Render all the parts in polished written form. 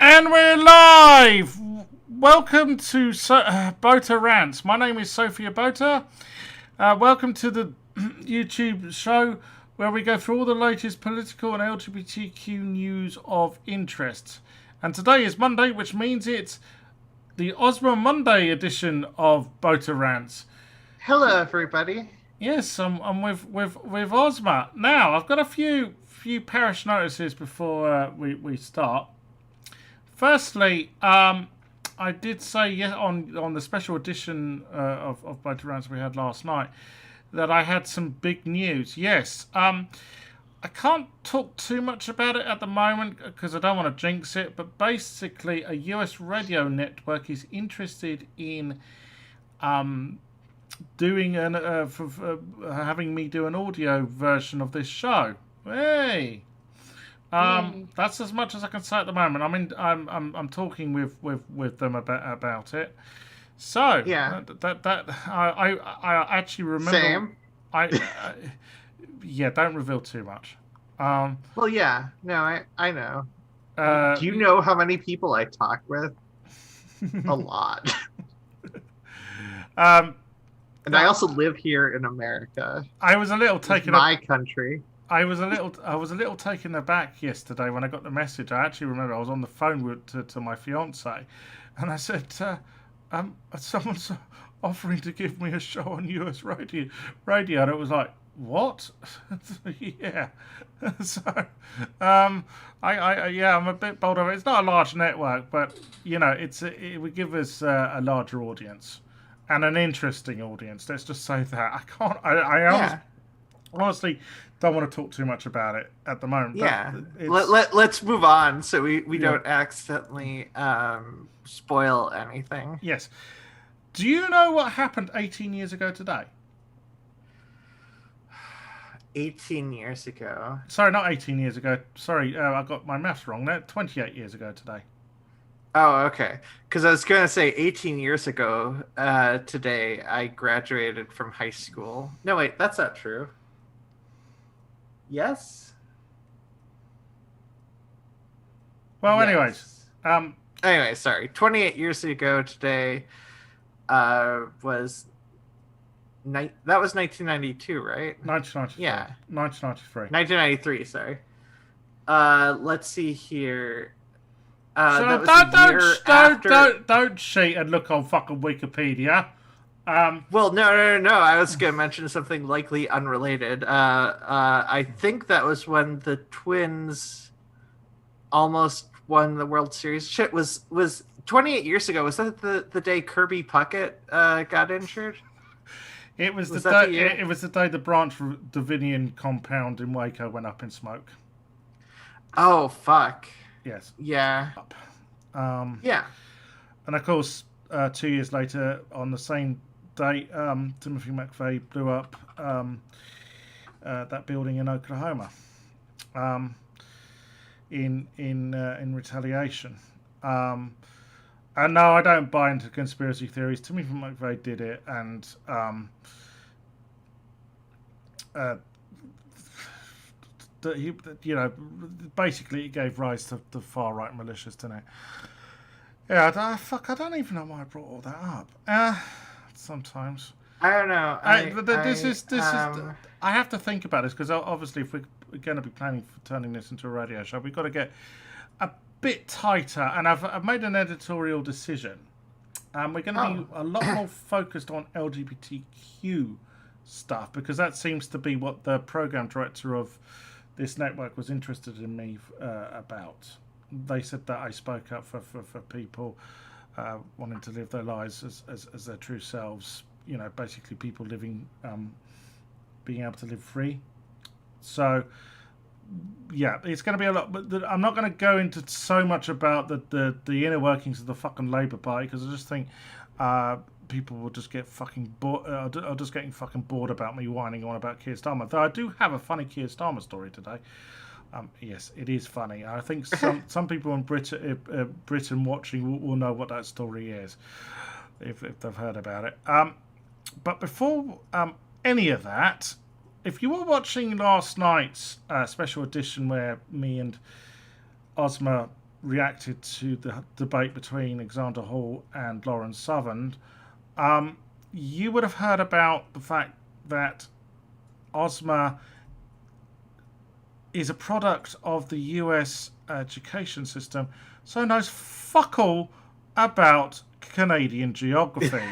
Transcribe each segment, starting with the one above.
And we're live! Welcome to Botha Rants. My name is Sophia Botha. Welcome to the YouTube show where we go through all the latest political and LGBTQ news of interest. And today is Monday, which means it's the Ozma Monday edition of Botha Rants. Hello, everybody. Yes, I'm with Ozma. Now, I've got a few parish notices before we start. Firstly, I did say on the special edition of Botha Rants we had last night that I had some big news. Yes, I can't talk too much about it at the moment because I don't want to jinx it, but basically a US radio network is interested in doing having me do an audio version of this show. Hey! That's as much as I can say at the moment. I'm talking with them about it. So yeah, I actually remember. Same. Yeah, don't reveal too much. Well, yeah, no, I know. Do you know how many people I talk with? A lot. And I also live here in America. I was a little taken. My country. I was a little taken aback yesterday when I got the message. I actually remember I was on the phone to my fiance, and I said, "Someone's offering to give me a show on US radio," and it was like, "What?" Yeah. So, I'm a bit bold of it. It's not a large network, but you know, it would give us a larger audience and an interesting audience. Let's just say that. I can't. I honestly don't want to talk too much about it at the moment. Yeah, let's move on so we don't accidentally spoil anything. Yes. Do you know what happened 18 years ago today? 18 years ago. Sorry, not 18 years ago. Sorry, I got my maths wrong there. 28 years ago today. Oh, okay. Because I was going to say 18 years ago today, I graduated from high school. No, wait, that's not true. Yes? Well, yes. anyways. Anyway, sorry. 28 years ago today was... that was 1992, right? 1993. Yeah. 1993. 1993, sorry. Let's see here. So don't cheat and look on fucking Wikipedia. Well, no. I was going to mention something likely unrelated. I think that was when the Twins almost won the World Series. Shit, was 28 years ago. Was that the day Kirby Puckett got injured? It was, Was the that day. the year? It was the day the Branch Davidian compound in Waco went up in smoke. Oh, fuck. Yes. Yeah. Yeah. And of course, 2 years later, on the same date, Timothy McVeigh blew up that building in Oklahoma in retaliation. And no, I don't buy into conspiracy theories. Timothy McVeigh did it, and he, basically it gave rise to the far right militias, didn't it? Yeah, I don't even know why I brought all that up. Sometimes. I don't know. I have to think about this because obviously, if we're going to be planning for turning this into a radio show, we've got to get a bit tighter. And I've made an editorial decision. We're going to be a lot more focused on LGBTQ stuff because that seems to be what the program director of this network was interested in me about. They said that I spoke up for people wanting to live their lives as their true selves. Basically people living, being able to live free. So, yeah, it's going to be a lot. But I'm not going to go into so much about the inner workings of the fucking Labour Party because I just think people will just get fucking bored. Are just getting fucking bored about me whining on about Keir Starmer. Though I do have a funny Keir Starmer story today. Yes, it is funny. I think some people in Britain watching will know what that story is, if they've heard about it. But before any of that, if you were watching last night's special edition where me and Ozma reacted to the debate between Alexander Hall and Lauren Southern, you would have heard about the fact that Ozma is a product of the US education system, so knows fuck all about Canadian geography.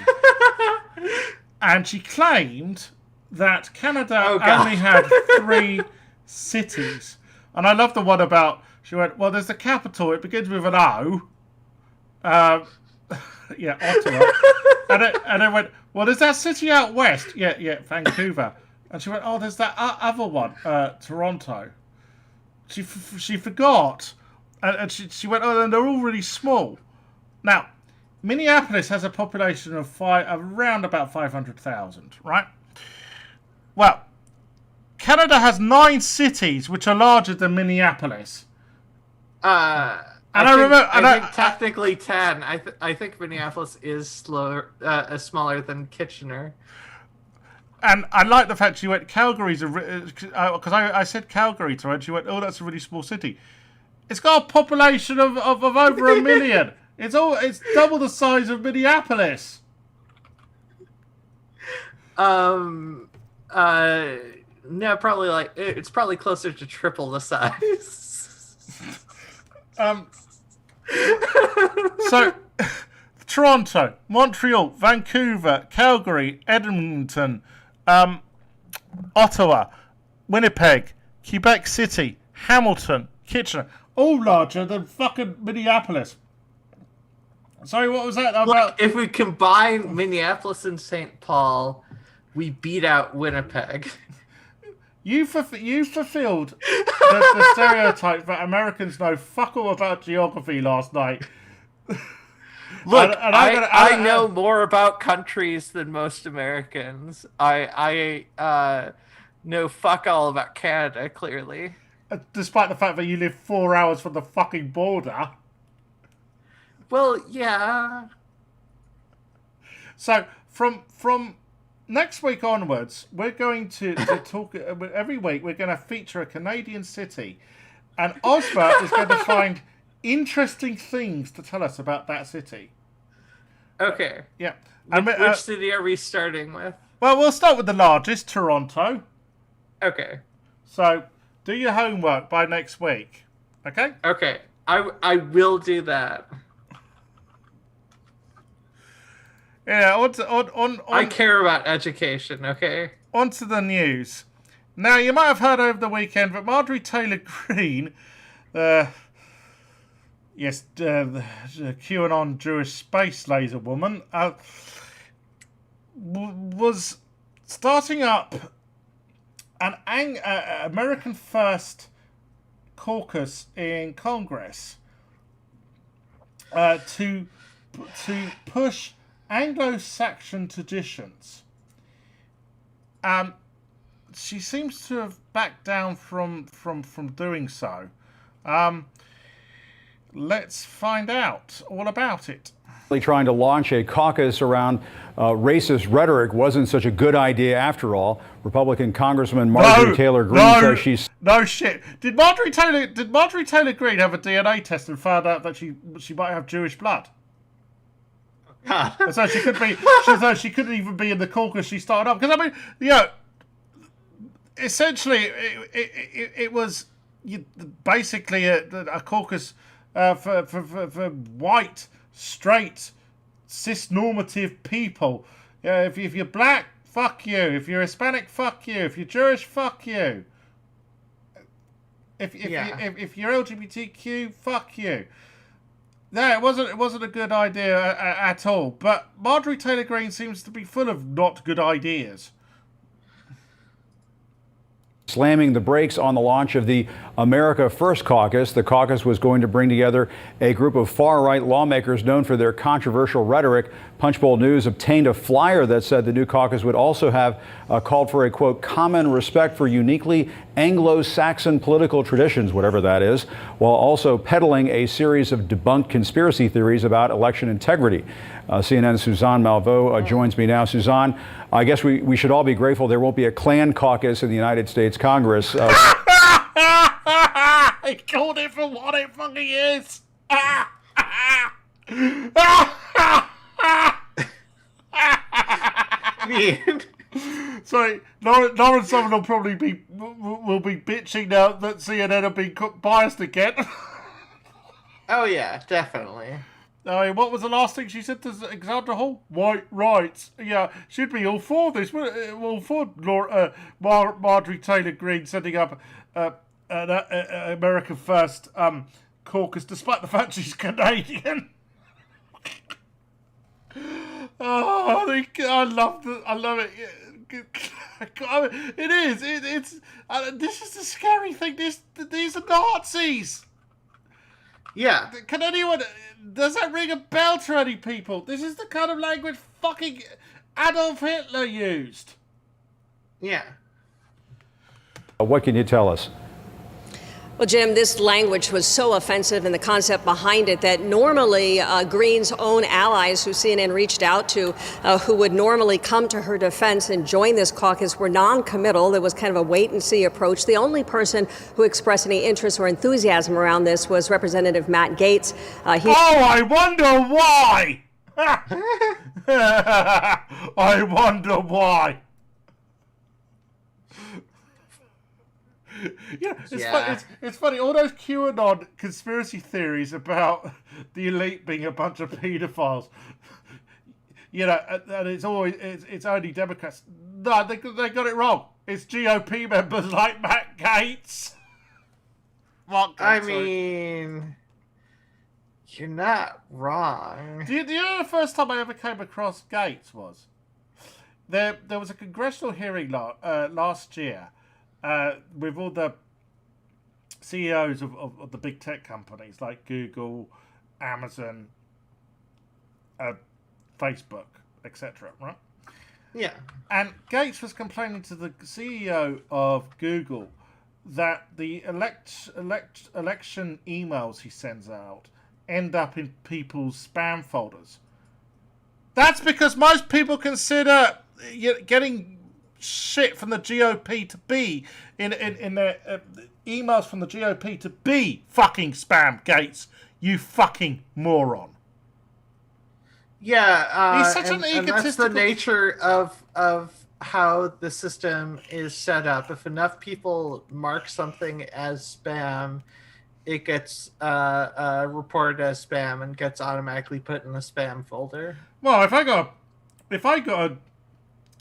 And she claimed that Canada only had 3 cities. And I love the one about, she went, well, there's the capital, it begins with an O. Yeah, Ottawa. and I went, well, there's that city out west. Yeah, Vancouver. And she went, oh, there's that other one, Toronto. She forgot. And she went, oh, and they're all really small. Now, Minneapolis has a population of around about 500,000, right? Well, Canada has 9 cities which are larger than Minneapolis. I think technically 10. I think Minneapolis is smaller than Kitchener. And I like the fact she went, Calgary's because I said Calgary to her, and she went, oh, that's a really small city. It's got a population of over 1 million. It's double the size of Minneapolis. No, probably it's probably closer to triple the size. So, Toronto, Montreal, Vancouver, Calgary, Edmonton, Ottawa, Winnipeg, Quebec City, Hamilton, Kitchener, all larger than fucking Minneapolis. Sorry, what was that about? Look, if we combine Minneapolis and St. Paul, we beat out Winnipeg. You fulfilled the stereotype that Americans know fuck all about geography last night. Look, I know more about countries than most Americans. I know fuck all about Canada, clearly. Despite the fact that you live 4 hours from the fucking border. Well, yeah. So, from next week onwards, we're going to talk... Every week, we're going to feature a Canadian city. And Ozma is going to find interesting things to tell us about that city. Okay. Yeah. Which city are we starting with? Well, we'll start with the largest, Toronto. Okay. So, do your homework by next week. Okay? Okay. I will do that. Yeah, I care about education, okay? On to the news. Now, you might have heard over the weekend that Marjorie Taylor Greene, the QAnon Jewish space laser woman, was starting up an American First caucus in Congress to push Anglo-Saxon traditions. She seems to have backed down from doing so. Let's find out all about it. Trying to launch a caucus around racist rhetoric wasn't such a good idea after all. Republican Congressman Marjorie Taylor Greene says she's... No shit. Did Marjorie Taylor Greene have a DNA test and found out that she might have Jewish blood? So she could be. So she couldn't even be in the caucus she started up. Because I mean, essentially, it was basically a caucus for white, straight, cis-normative people. If you're black, fuck you. If you're Hispanic, fuck you. If you're Jewish, fuck you. If you're LGBTQ, fuck you. No, it wasn't a good idea at all. But Marjorie Taylor Greene seems to be full of not good ideas. Slamming the brakes on the launch of the America First caucus. The caucus was going to bring together a group of far-right lawmakers known for their controversial rhetoric. Punchbowl News obtained a flyer that said the new caucus would also have called for a, quote, common respect for uniquely Anglo-Saxon political traditions, whatever that is, while also peddling a series of debunked conspiracy theories about election integrity. CNN's Suzanne Malveaux joins me now. Suzanne, I guess we should all be grateful there won't be a Klan caucus in the United States Congress. I called it for what it fucking is. Sorry, Lauren Southern will probably be bitching now that CNN have been biased again. Oh yeah, definitely. What was the last thing she said to Alexandra Hall? White rights. Yeah, she'd be all for this. All for Marjorie Taylor Greene setting up an America First caucus, despite the fact she's Canadian. I love it. It is. It's. This is the scary thing. These are Nazis. Yeah. Can anyone... Does that ring a bell to any people? This is the kind of language fucking Adolf Hitler used. Yeah. What can you tell us? Well, Jim, this language was so offensive and the concept behind it that normally Greene's own allies who CNN reached out to, who would normally come to her defense and join this caucus, were non-committal. It was kind of a wait-and-see approach. The only person who expressed any interest or enthusiasm around this was Representative Matt Gaetz. I wonder why! I wonder why. It's funny. All those QAnon conspiracy theories about the elite being a bunch of paedophiles, and it's only Democrats. No, they got it wrong. It's GOP members like Matt Gaetz. I mean, you're not wrong. Do you know the first time I ever came across Gaetz was? There was a congressional hearing last year. With all the CEOs of the big tech companies like Google, Amazon, Facebook, etc., right? Yeah. And Gaetz was complaining to the CEO of Google that the election emails he sends out end up in people's spam folders. That's because most people consider getting shit from the GOP to be in their emails from the GOP to be fucking spam, Gaetz. You fucking moron. Yeah, he's such an egotistical... and that's the nature of how the system is set up. If enough people mark something as spam, it gets reported as spam and gets automatically put in the spam folder. Well, if I got a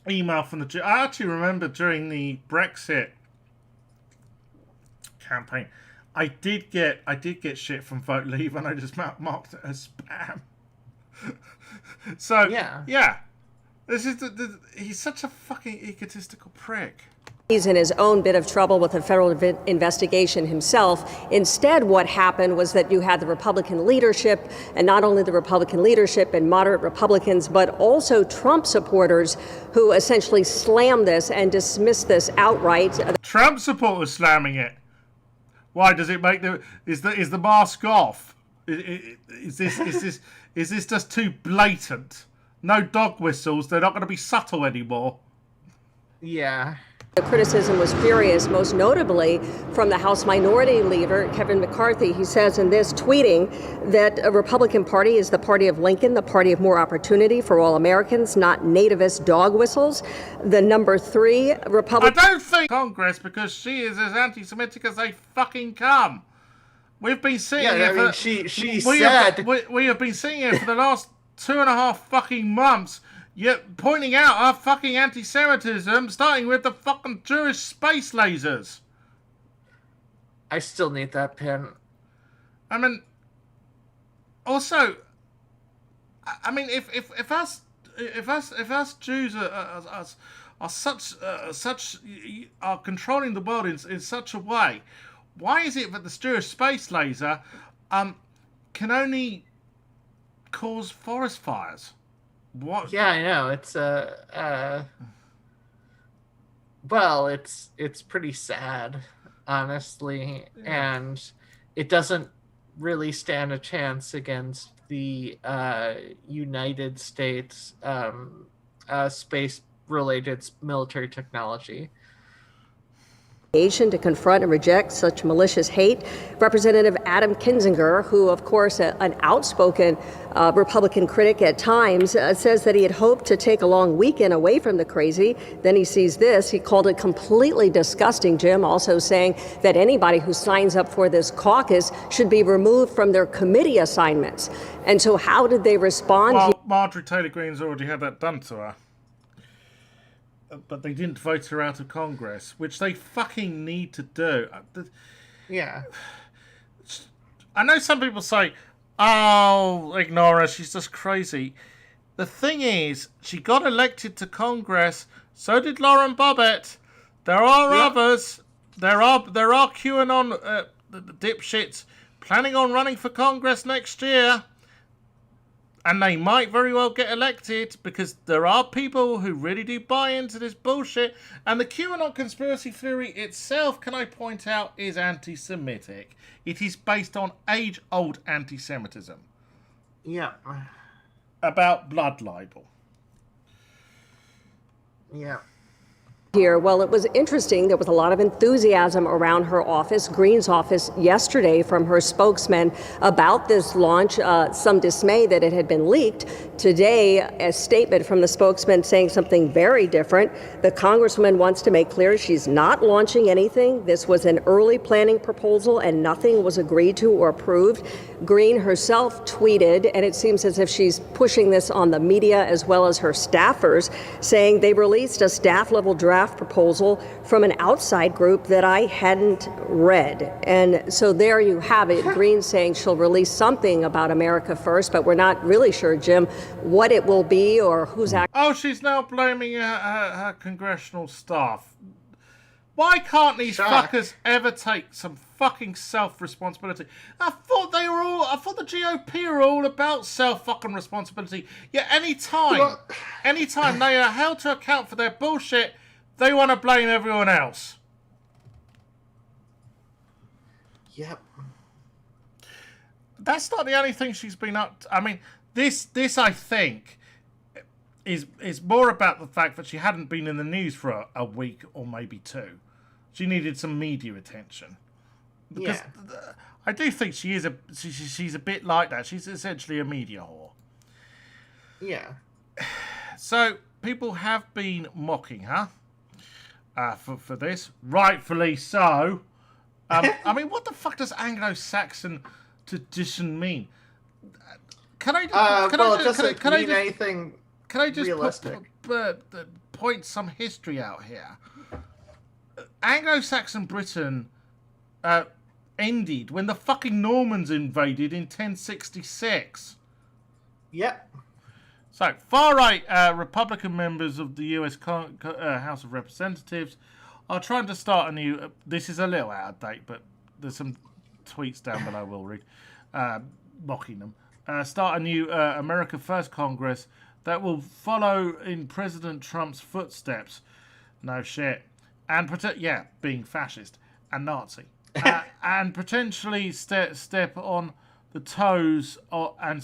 email from the... I actually remember during the Brexit campaign, I did get shit from Vote Leave, and I just marked it as spam. So yeah. This is he's such a fucking egotistical prick. He's in his own bit of trouble with a federal investigation himself. Instead, what happened was that you had the Republican leadership, and not only the Republican leadership and moderate Republicans, but also Trump supporters who essentially slammed this and dismissed this outright. Trump supporters slamming it. Why does it make is the mask off? Is this just too blatant? No dog whistles. They're not going to be subtle anymore. Yeah. The criticism was furious, most notably from the House Minority Leader, Kevin McCarthy. He says in this, tweeting, that a Republican Party is the party of Lincoln, the party of more opportunity for all Americans, not nativist dog whistles. The number 3 Republican... I don't think Congress, because she is as anti-Semitic as they fucking come. We've been seeing it. I mean, she said... We have been seeing it for the last 2.5 fucking months. Yet pointing out our fucking anti-Semitism, starting with the fucking Jewish space lasers. I still need that pin. I mean, also, I mean, if us Jews are controlling the world in such a way, why is it that the Jewish space laser can only cause forest fires? What? Yeah, I know. It's well, it's pretty sad, honestly, and it doesn't really stand a chance against the United States space-related military technology. To confront and reject such malicious hate. Representative Adam Kinzinger, who, of course, an outspoken Republican critic at times, says that he had hoped to take a long weekend away from the crazy. Then he sees this. He called it completely disgusting, Jim, also saying that anybody who signs up for this caucus should be removed from their committee assignments. And so how did they respond? Well, Marjorie Taylor Greene's already had that done to her. But they didn't vote her out of Congress, which they fucking need to do. Yeah. I know some people say, oh, ignore her, she's just crazy. The thing is, she got elected to Congress, so did Lauren Bobbitt. There are others. There are QAnon dipshits planning on running for Congress next year. And they might very well get elected because there are people who really do buy into this bullshit. And the QAnon conspiracy theory itself, can I point out, is anti-Semitic. It is based on age-old anti-Semitism. Yeah. About blood libel. Yeah. Here, well, it was interesting. There was a lot of enthusiasm around her office, Greene's office, yesterday from her spokesman about this launch. Some dismay that it had been leaked. Today, a statement from the spokesman saying something very different. The congresswoman wants to make clear she's not launching anything. This was an early planning proposal and nothing was agreed to or approved. Greene herself tweeted, and it seems as if she's pushing this on the media as well as her staffers, saying they released a staff-level draft proposal from an outside group that I hadn't read. And so there you have it. Greene saying she'll release something about America First, but we're not really sure, Jim, what it will be or who's actually... Oh, she's now blaming her congressional staff. Why can't these fuckers ever take some fucking self-responsibility? I thought the GOP are all about self-fucking responsibility. Yet anytime they are held to account for their bullshit, they want to blame everyone else. Yep. That's not the only thing she's been up to. I mean, this I think is more about the fact that she hadn't been in the news for a week or maybe 2. She needed some media attention. Because I do think she's a bit like that. She's essentially a media whore. Yeah. So people have been mocking her for this, rightfully so. I mean, what the fuck does Anglo-Saxon tradition mean? Can I just realistic. point some history out here? Anglo-Saxon Britain ended when the fucking Normans invaded in 1066. Yep. So, far-right Republican members of the U.S. House of Representatives are trying to start a new... this is a little out of date, but there's some tweets down below we'll read, mocking them. Start a new America First Congress that will follow in President Trump's footsteps. No shit. And, being fascist and Nazi. And potentially step on the toes and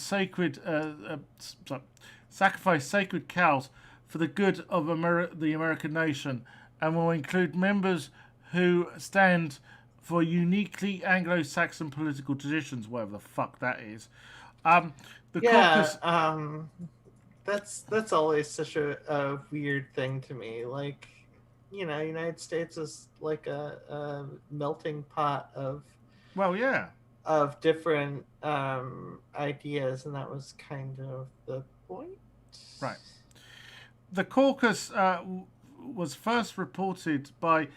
sacrifice sacred cows for the good of the American nation, and will include members who stand for uniquely Anglo-Saxon political traditions, whatever the fuck that is. Caucus... that's always such a weird thing to me. Like, United States is like a melting pot of different ideas, and that was kind of the point. Right. The caucus was first reported by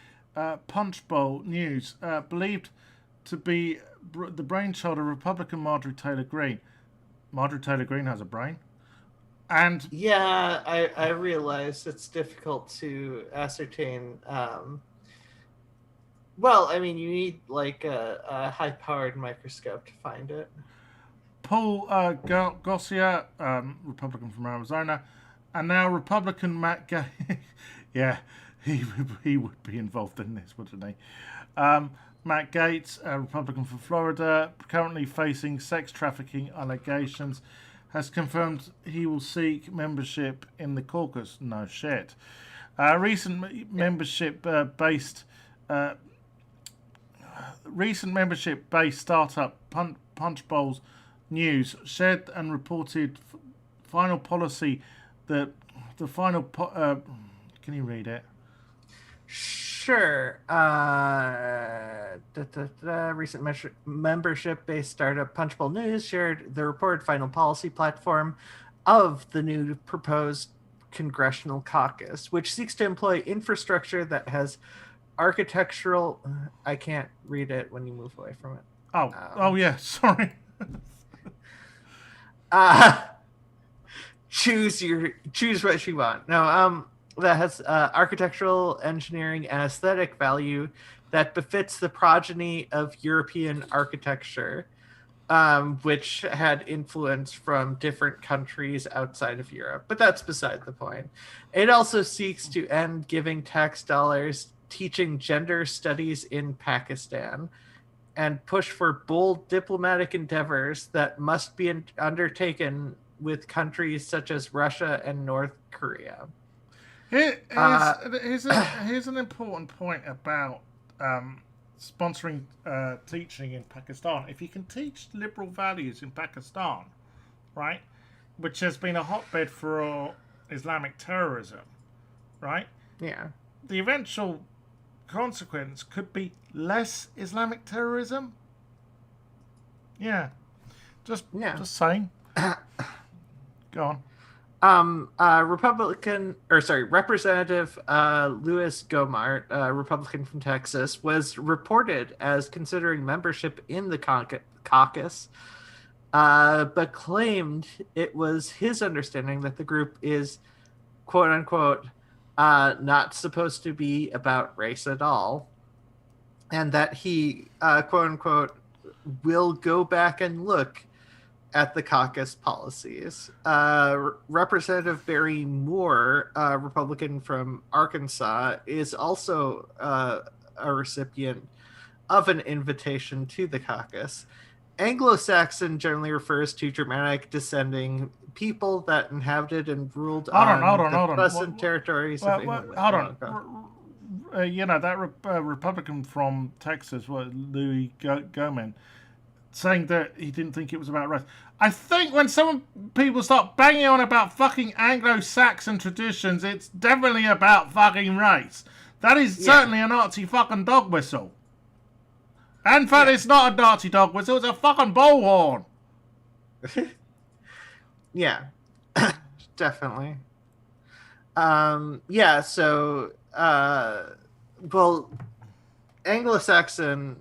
Punchbowl News, believed to be the brainchild of Republican Marjorie Taylor Greene. Marjorie Taylor Greene has a brain. And yeah, I realize it's difficult to ascertain. Well, I mean, you need like a high-powered microscope to find it. Paul Gossier, Republican from Arizona, and now Republican Matt Gaetz. Yeah, he would be involved in this, wouldn't he? Matt Gaetz, a Republican from Florida, currently facing sex trafficking allegations, has confirmed he will seek membership in the caucus. No shit. Recent membership-based startup Punchbowl's News shared and reported final policy that the final... can you read it? Sure. Recent membership-based startup Punchbowl News shared the reported final policy platform of the new proposed Congressional Caucus, which seeks to employ infrastructure that has architectural... I can't read it when you move away from it. Yeah, sorry. Choose what you want. No, that has architectural, engineering, and aesthetic value that befits the progeny of European architecture, which had influence from different countries outside of Europe. But that's beside the point. It also seeks to end giving tax dollars teaching gender studies in Pakistan, and push for bold diplomatic endeavors that must be undertaken with countries such as Russia and North Korea. Here's an important point about sponsoring teaching in Pakistan. If you can teach liberal values in Pakistan, right, which has been a hotbed for Islamic terrorism, right? Yeah. The eventual consequence could be less Islamic terrorism. Yeah. Just saying. Go on. Representative Louis Gomart, Republican from Texas, was reported as considering membership in the caucus, but claimed it was his understanding that the group is, quote unquote, not supposed to be about race at all, and that he, quote unquote, will go back and look at the caucus policies. Representative Barry Moore, Republican from Arkansas, is also a recipient of an invitation to the caucus. Anglo-Saxon generally refers to Germanic descending people that inhabited and ruled the present territories of England. Hold on. That Republican from Texas, Louis Gohmert, saying that he didn't think it was about race. I think when some people start banging on about fucking Anglo-Saxon traditions, it's definitely about fucking race. That is certainly a Nazi fucking dog whistle. And in fact, it's not a Nazi dog whistle, it's a fucking bullhorn. Yeah, definitely. Anglo-Saxon,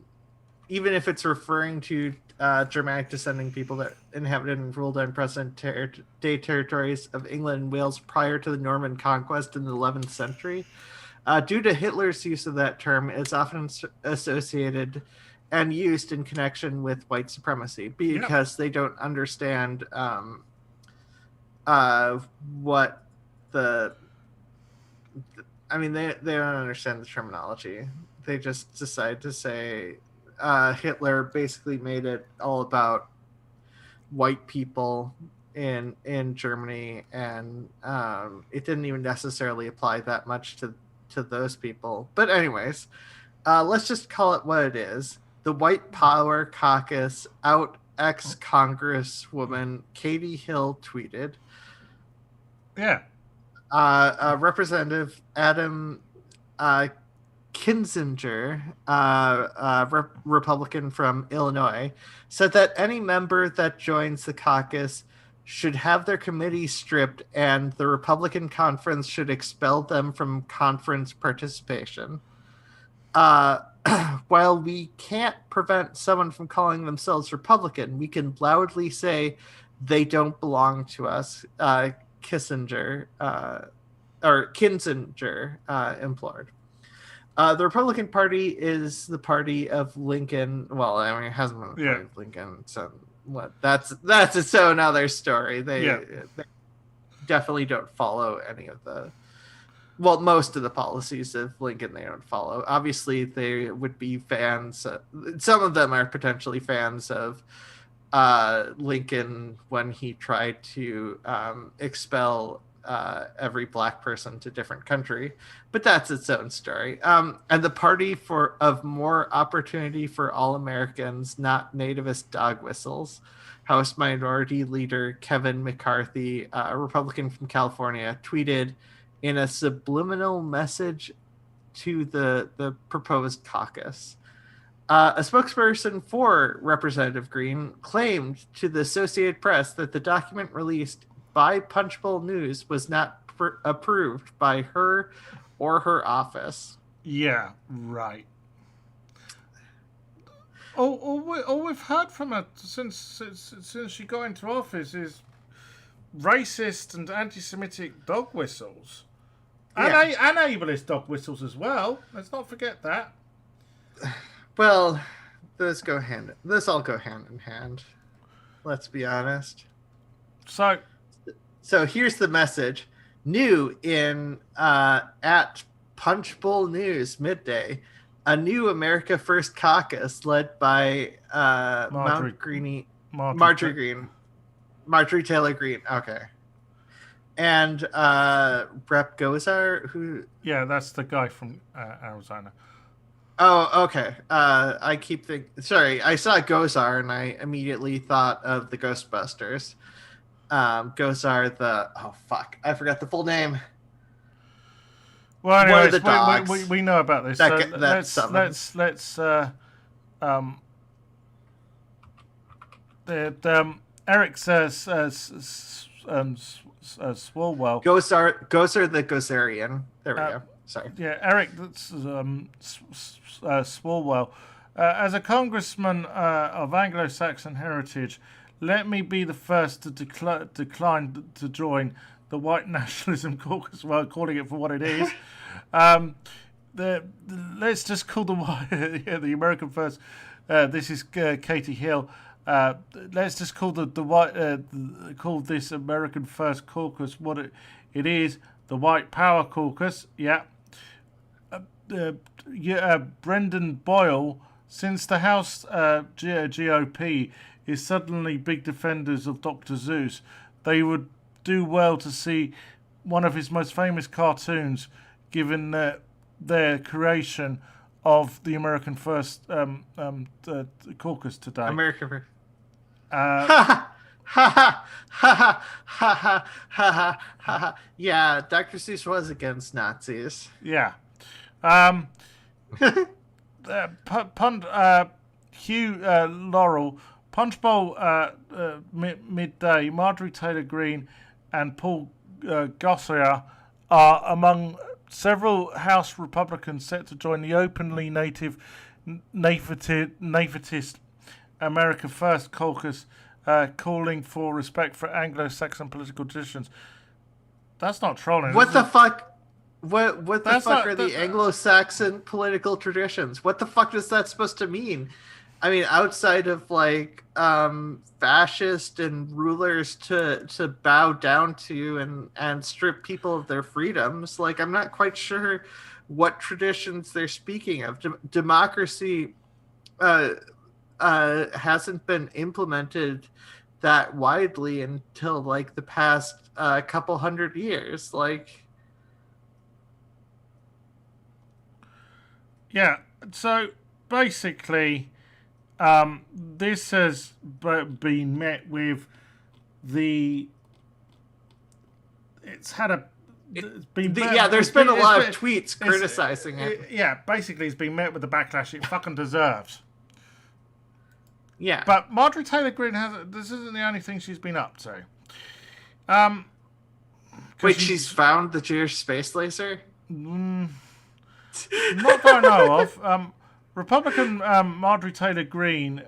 even if it's referring to Germanic descending people that inhabited and ruled on present-day territories of England and Wales prior to the Norman conquest in the 11th century. Due to Hitler's use of that term, it's often associated and used in connection with white supremacy because they don't understand what the... I mean, they don't understand the terminology. They just decide to say Hitler basically made it all about white people in Germany, and it didn't even necessarily apply that much to those people. But anyways, let's just call it what it is. The White Power Caucus out ex-Congresswoman Katie Hill tweeted. Yeah. Representative Adam Kinzinger, Republican from Illinois, said that any member that joins the caucus should have their committee stripped, and the Republican conference should expel them from conference participation. While we can't prevent someone from calling themselves Republican, we can loudly say they don't belong to us, Kinzinger implored. The Republican Party is the party of Lincoln. Well, I mean, it hasn't been the party of Lincoln. So what? That's its own other story. They definitely don't follow any of the... Well, most of the policies of Lincoln they don't follow. Obviously, they would be fans. Some of them are potentially fans of Lincoln when he tried to expel every black person to a different country, but that's its own story. And the party of more opportunity for all Americans, not nativist dog whistles. House Minority Leader Kevin McCarthy, a Republican from California, tweeted in a subliminal message to the proposed caucus. A spokesperson for Representative Greene claimed to the Associated Press that the document released by Punchbowl News was not approved by her or her office. Yeah, right. All we've heard from her since she got into office is racist and anti-Semitic dog whistles. And ableist dog whistles as well. Let's not forget that. Well, those all go hand in hand. Let's be honest. So here's the message. New in at Punchbowl News midday, a new America First caucus led by Marjorie Taylor Greene. Okay. And Rep. Gozar, who... Yeah, that's the guy from Arizona. Oh, okay. I keep thinking... Sorry, I saw Gozar and I immediately thought of the Ghostbusters. Gozar the... Oh, fuck. I forgot the full name. Well, anyways, One of the dogs. we know about this. Eric says... Swalwell. Gozar the Gozerian. There we go. Sorry. Yeah, Eric Swalwell. As a congressman of Anglo-Saxon heritage, let me be the first to decline to join the white nationalism caucus. Well, calling it for what it is. Let's just call the American First. This is Katie Hill. Let's just call call this American First Caucus what it is, the White Power Caucus. Yeah. Brendan Boyle, since the House GOP is suddenly big defenders of Dr. Seuss, they would do well to see one of his most famous cartoons, given their creation of the American First Caucus today. American First. Ha ha ha ha ha ha. Yeah, Dr. Seuss was against Nazis. Yeah. Hugh Laurel, Punchbowl midday, Marjorie Taylor Greene and Paul Gosar are among several House Republicans set to join the openly nativist America First caucus calling for respect for Anglo-Saxon political traditions. That's not trolling. What the fuck? What the That's fuck not- are the Anglo-Saxon political traditions? What the fuck is that supposed to mean? I mean, outside of like fascist and rulers to bow down to and strip people of their freedoms, like I'm not quite sure what traditions they're speaking of. Democracy hasn't been implemented that widely until like the past couple hundred years. Like, yeah. So basically, this has been met with it's had a. It's been there's been a lot of tweets criticizing it. Yeah, basically, it's been met with the backlash it fucking deserves. Yeah, But Marjorie Taylor Greene this isn't the only thing she's been up to. wait, she's found the Jewish space laser? Not that I know of. Republican Marjorie Taylor Greene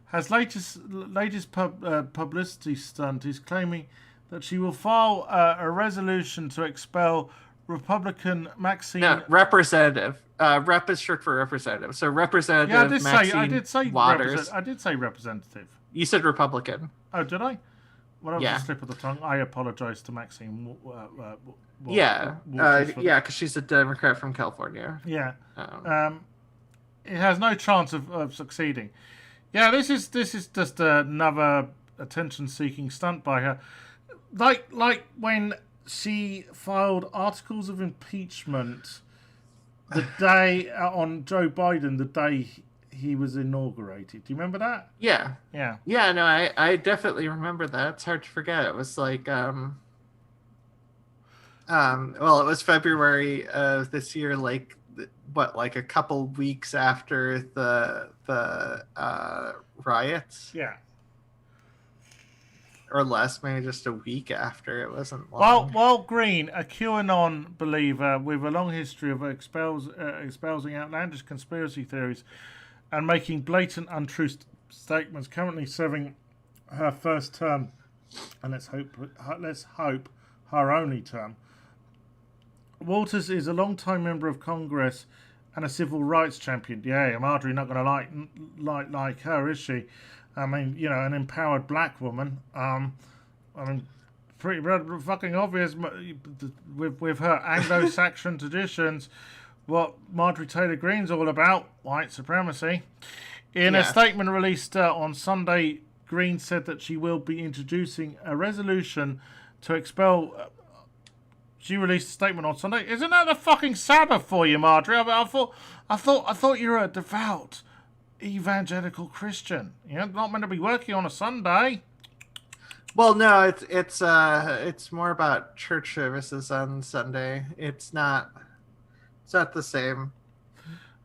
has latest publicity stunt is claiming that she will file a resolution to expel Republican Maxine. No, representative. Rep is short for representative. So representative. Yeah, I Maxine did say Waters. I did say representative. You said Republican. Oh, did I? Well, that was Yeah. a slip of the tongue. I apologize to Maxine. Yeah, Waters for because she's a Democrat from California. Yeah. Um, It has no chance of succeeding. Yeah, this is just another attention-seeking stunt by her. Like when she filed articles of impeachment the day on Joe Biden, the day he was inaugurated. Do you remember that? yeah. Yeah. Yeah, no, I definitely remember that. It's hard to forget. It was like, well, it was February of this year, like a couple weeks after the riots, Yeah. or less, maybe just a week after. It wasn't long. While Greene, a QAnon believer with a long history of espousing outlandish conspiracy theories and making blatant untrue statements, currently serving her first term, and let's hope her only term. Walters is a long-time member of Congress and a civil rights champion. Yeah, Marjorie not going to like her, is she? I mean, an empowered black woman. I mean, pretty fucking obvious with her Anglo-Saxon traditions. What Marjorie Taylor Greene's all about, white supremacy. In a statement released on Sunday, Greene said that she will be introducing a resolution to expel. She released a statement on Sunday. Isn't that the fucking Sabbath for you, Marjorie? I thought you were a devout evangelical Christian. You're not meant to be working on a Sunday. Well, no, it's more about church services on Sunday. It's not the same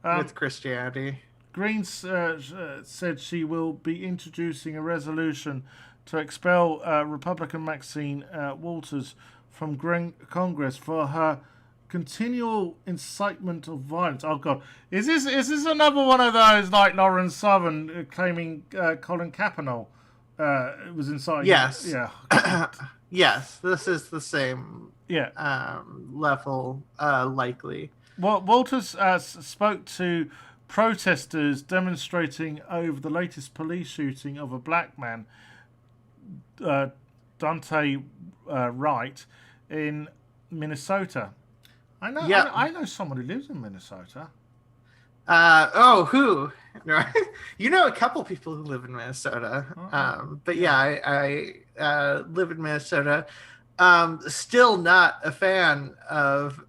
with Christianity. Greene said she will be introducing a resolution to expel Republican Maxine Waters from Congress for her continual incitement of violence. Oh God, is this another one of those like Lauren Southern claiming Colin Kaepernick was inciting? Yes. Yeah. Yes, this is the same. Yeah. Level likely. Well, Walters spoke to protesters demonstrating over the latest police shooting of a black man, Dante Wright, in Minnesota. I know. Yeah. I know someone who lives in Minnesota. Who? You know a couple people who live in Minnesota. But yeah, I live in Minnesota. Still not a fan of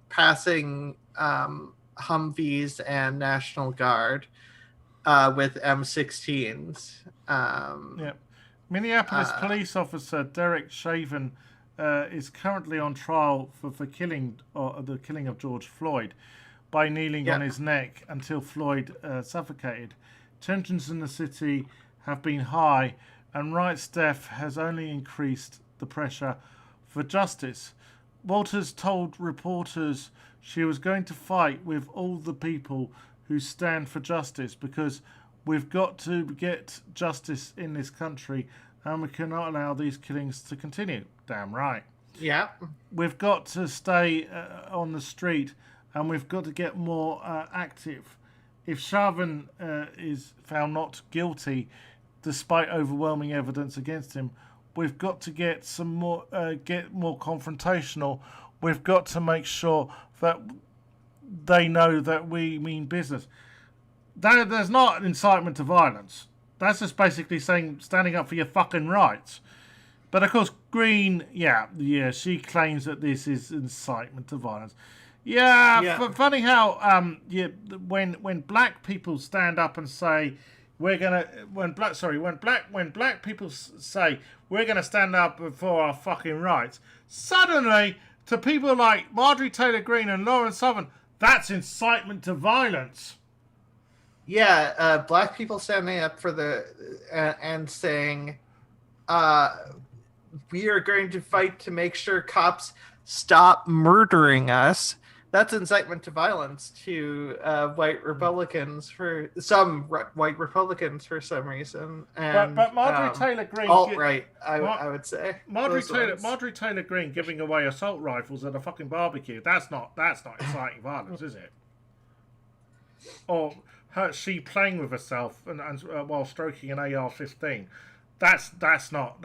passing Humvees and National Guard with M16s. Yeah. Minneapolis police officer Derek Chauvin is currently on trial for the killing of George Floyd by kneeling on his neck until Floyd suffocated. Tensions in the city have been high, and Wright's death has only increased the pressure for justice. Walters told reporters she was going to fight with all the people who stand for justice because We've got to get justice in this country, and we cannot allow these killings to continue. Damn right. Yeah. We've got to stay on the street, and we've got to get more active. If Chauvin is found not guilty, despite overwhelming evidence against him, we've got to get more confrontational. We've got to make sure that they know that we mean business. There's not an incitement to violence. That's just basically saying standing up for your fucking rights. But of course, Greene, she claims that this is incitement to violence. Funny how when black people stand up and say when black people say we're gonna stand up for our fucking rights, suddenly to people like Marjorie Taylor Greene and Lauren Southern, that's incitement to violence. Yeah, black people standing up for and saying, we are going to fight to make sure cops stop murdering us. That's incitement to violence to white Republicans for some reason. And, but Marjorie Taylor Greene, alt-right, I would say. Marjorie Taylor Greene giving away assault rifles at a fucking barbecue. That's not inciting violence, is it? Or she playing with herself and while stroking an AR-15. That's not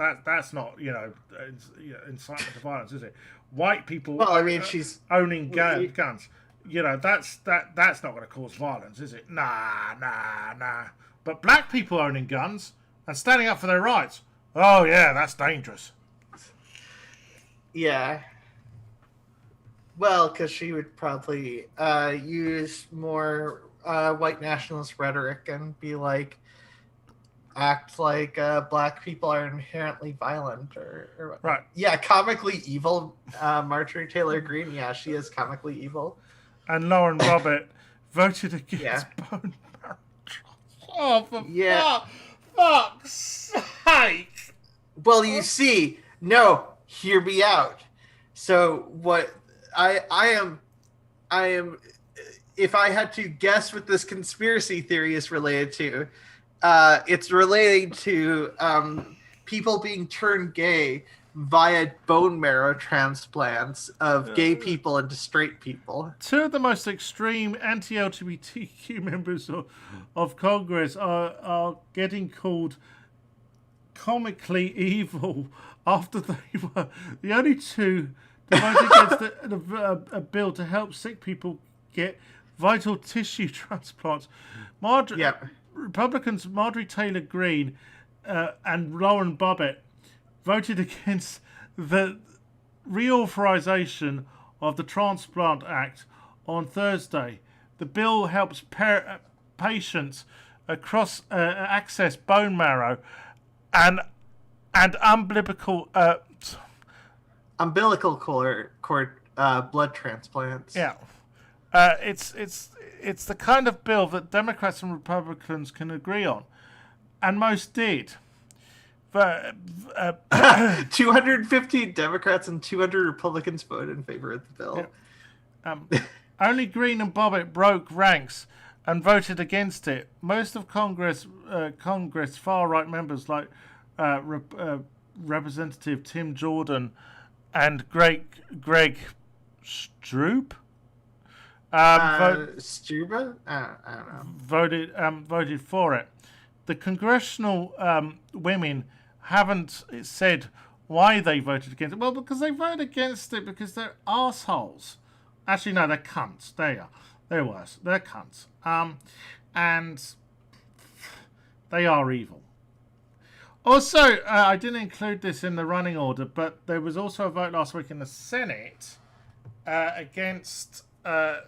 incitement to violence, is it? White people. Well, I mean, she's owning guns. That's not going to cause violence, is it? Nah. But black people owning guns and standing up for their rights. Oh yeah, that's dangerous. Yeah. Well, because she would probably use more white nationalist rhetoric and be like, act like black people are inherently violent or right. Yeah, comically evil. Marjorie Taylor Greene, yeah, she is comically evil. And Lauren Bobbitt voted against bone marrow. Oh, for fuck's sake. Well, you see, no, hear me out. So what I am, if I had to guess what this conspiracy theory is related to, it's relating to people being turned gay via bone marrow transplants of gay people into straight people. Two of the most extreme anti-LGBTQ members of Congress are getting called comically evil after they were the only two that voted against a bill to help sick people get vital tissue transplants. Republicans Marjorie Taylor Greene and Lauren Bobbitt voted against the reauthorization of the Transplant Act on Thursday. The bill helps patients across access bone marrow and umbilical cord blood transplants. Yeah. It's the kind of bill that Democrats and Republicans can agree on, and most did. But 215 Democrats and 200 Republicans voted in favor of the bill. Yeah. Only Greene and Bobbitt broke ranks and voted against it. Most of Congress far-right members like Representative Tim Jordan and Greg Stroop. Stuba? I don't know. Voted for it. The congressional women haven't said why they voted against it. Well, because they voted against it because they're assholes. Actually, no, they're cunts. They are. They're worse. They're cunts. And they are evil. Also, I didn't include this in the running order, but there was also a vote last week in the Senate against. Not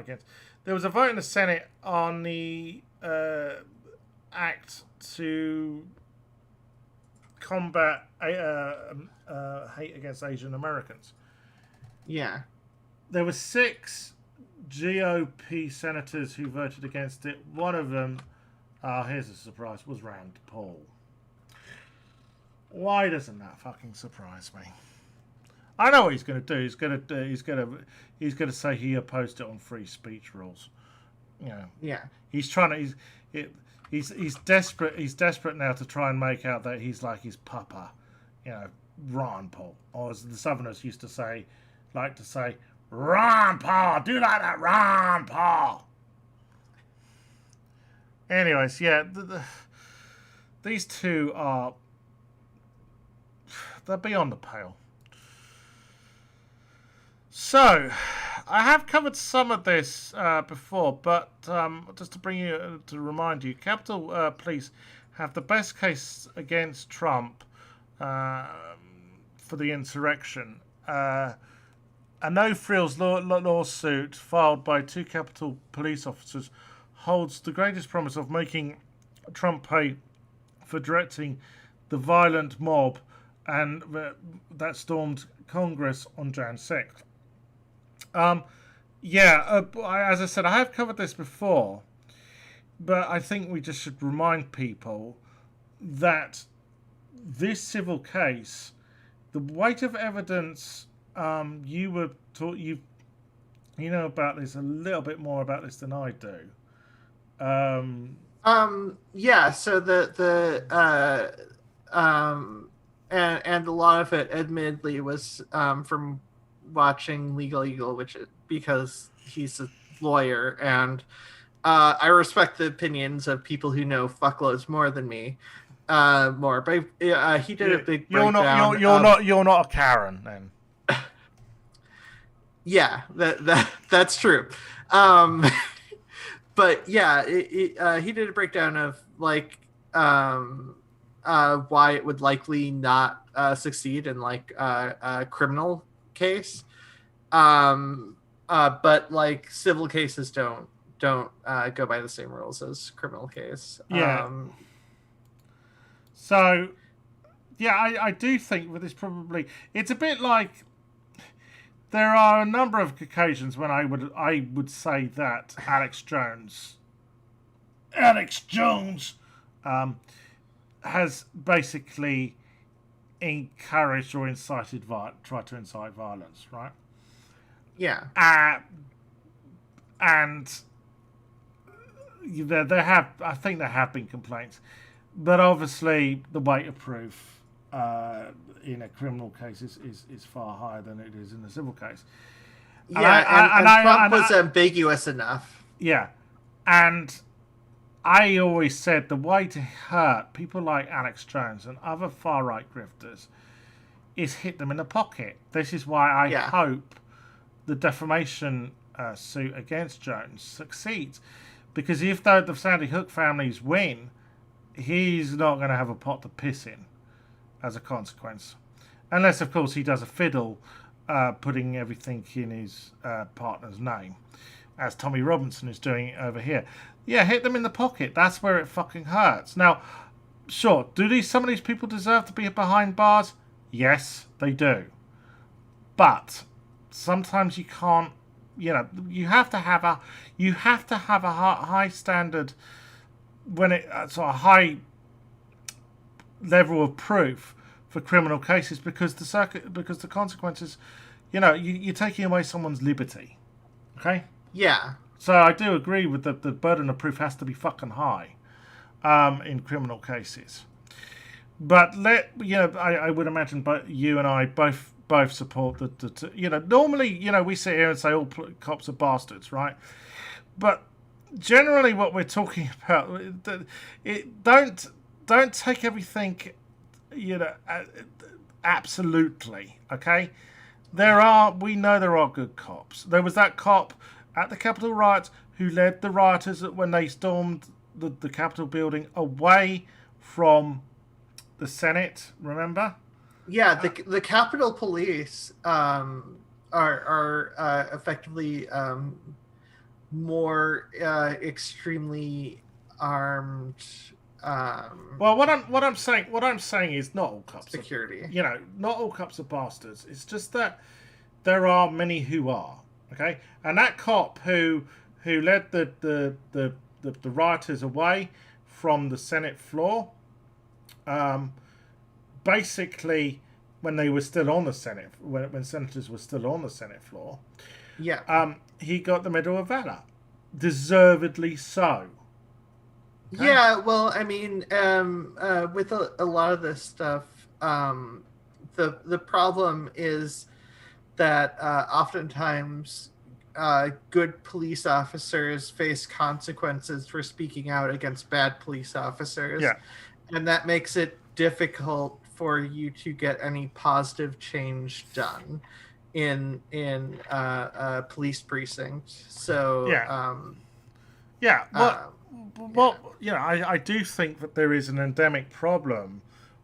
against. There was a vote in the Senate on the act to combat hate against Asian Americans. Yeah. There were 6 GOP senators who voted against it. One of them, here's a surprise, was Rand Paul. Why doesn't that fucking surprise me? I know what he's going to do. He's going to say he opposed it on free speech rules. You know, Yeah. he's trying to. He's desperate. He's desperate now to try and make out that he's like his papa, you know, Ron Paul, or as the Southerners used to say, Ron Paul, do like that, Ron Paul. Anyways, yeah, these two they're beyond the pale. So, I have covered some of this before, but just to bring you to remind you, Capitol Police have the best case against Trump for the insurrection. A no-frills lawsuit filed by 2 Capitol Police officers holds the greatest promise of making Trump pay for directing the violent mob and that stormed Congress on Jan 6th. As I said, I have covered this before, but I think we just should remind people that this civil case, the weight of evidence, you know about this a little bit more about this than I do. Yeah. So and a lot of it, admittedly, was from watching Legal Eagle, because he's a lawyer, and I respect the opinions of people who know fuckloads more than me. But he did a big breakdown. You're not a Karen then. Yeah, that's true. But yeah, he did a breakdown of like why it would likely not succeed in like a criminal case. But like civil cases don't go by the same rules as criminal case. Yeah. So, yeah, I do think with this probably it's a bit like there are a number of occasions when I would say that Alex Jones has basically encouraged or tried to incite violence, right? Yeah. And there have been complaints, but obviously the weight of proof in a criminal case is far higher than it is in a civil case. Yeah, and Trump was ambiguous enough. Yeah, and I always said the way to hurt people like Alex Jones and other far-right grifters is hit them in the pocket. This is why I hope the defamation suit against Jones succeeds. Because if the Sandy Hook families win, he's not going to have a pot to piss in as a consequence. Unless, of course, he does a fiddle putting everything in his partner's name, as Tommy Robinson is doing over here. Yeah, hit them in the pocket. That's where it fucking hurts. Now, sure, do some of these people deserve to be behind bars? Yes, they do. But sometimes you can't. You have to have a high standard when it's a high level of proof for criminal cases because the consequences, you're taking away someone's liberty. Okay. Yeah. So I do agree with the burden of proof has to be fucking high in criminal cases. But I would imagine both you and I both support normally we sit here and say all cops are bastards, right? But generally what we're talking about, don't take everything absolutely, okay? We know there are good cops. There was that cop at the Capitol riots who led the rioters when they stormed the Capitol building away from the Senate, remember? Yeah, the Capitol Police are effectively more extremely armed. Well, what I'm saying is not all cops security. Not all cops are bastards. It's just that there are many who are. Okay, and that cop who led the rioters away from the Senate floor, basically when they were still on the Senate, when senators were still on the Senate floor, he got the Medal of Valor deservedly so. Okay? Yeah, well, I mean, with a lot of this stuff, the problem is that oftentimes good police officers face consequences for speaking out against bad police officers. Yeah. And that makes it difficult for you to get any positive change done in a police precinct. So I do think that there is an endemic problem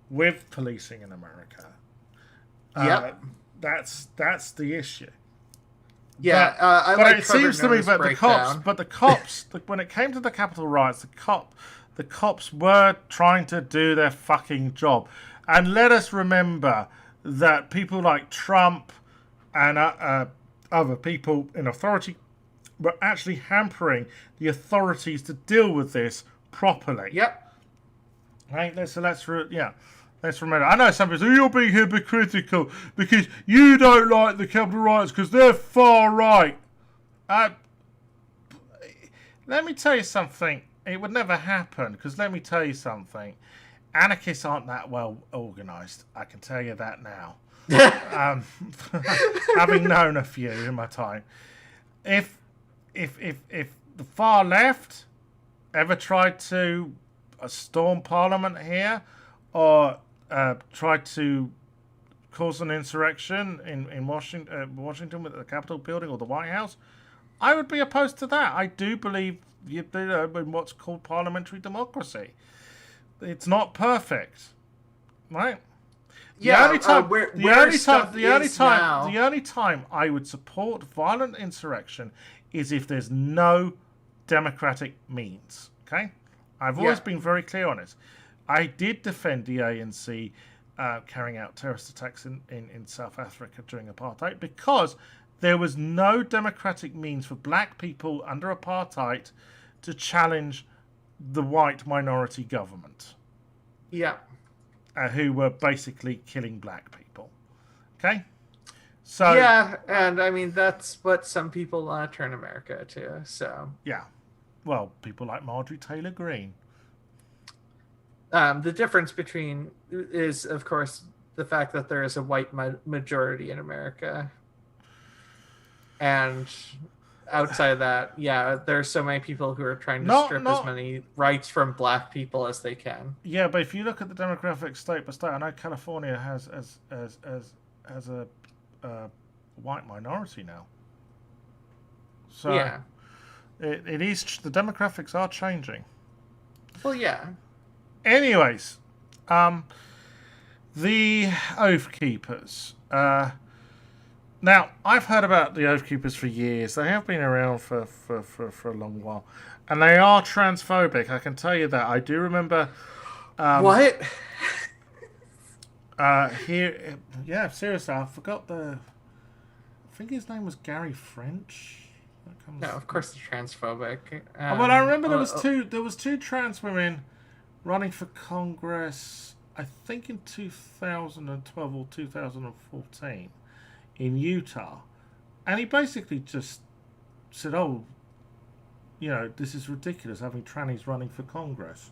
with policing in America. That's the issue. Yeah, but it seems to me that the cops, when it came to the Capitol riots, the cops were trying to do their fucking job. And let us remember that people like Trump and other people in authority were actually hampering the authorities to deal with this properly. Yep. Right? Let's remember. I know some people say, you're being hypocritical because you don't like the Capitol riots because they're far right. Let me tell you something. It would never happen because let me tell you something. Anarchists aren't that well organised. I can tell you that now. Having known a few in my time. If the far left ever tried to storm Parliament here or tried to cause an insurrection in Washington with the Capitol building or the White House, I would be opposed to that. I do believe in what's called parliamentary democracy. It's not perfect, right? Yeah, the only time I would support violent insurrection is if there's no democratic means. Okay, I've always been very clear on this. I did defend the ANC carrying out terrorist attacks in South Africa during apartheid because there was no democratic means for black people under apartheid to challenge the white minority government. Yeah. Who were basically killing black people. Okay? So yeah, and I mean that's what some people want to turn America to. So yeah, well, people like Marjorie Taylor Greene. The difference between is, of course, the fact that there is a white majority in America, and outside of that, yeah, there are so many people who are trying to strip as many rights from black people as they can. Yeah, but if you look at the demographic state by state, I know California has a white minority now. So yeah, it is, the demographics are changing. Well, yeah. Anyways, the Oath Keepers. Now, I've heard about the Oath Keepers for years. They have been around for a long while. And they are transphobic, I can tell you that. I do remember... what? Here... Yeah, seriously, I forgot the... I think his name was Gary French. No, of course it's transphobic. Well, I remember there was two trans women running for Congress, I think in 2012 or 2014. In Utah, and he basically just said, "Oh, this is ridiculous having trannies running for Congress."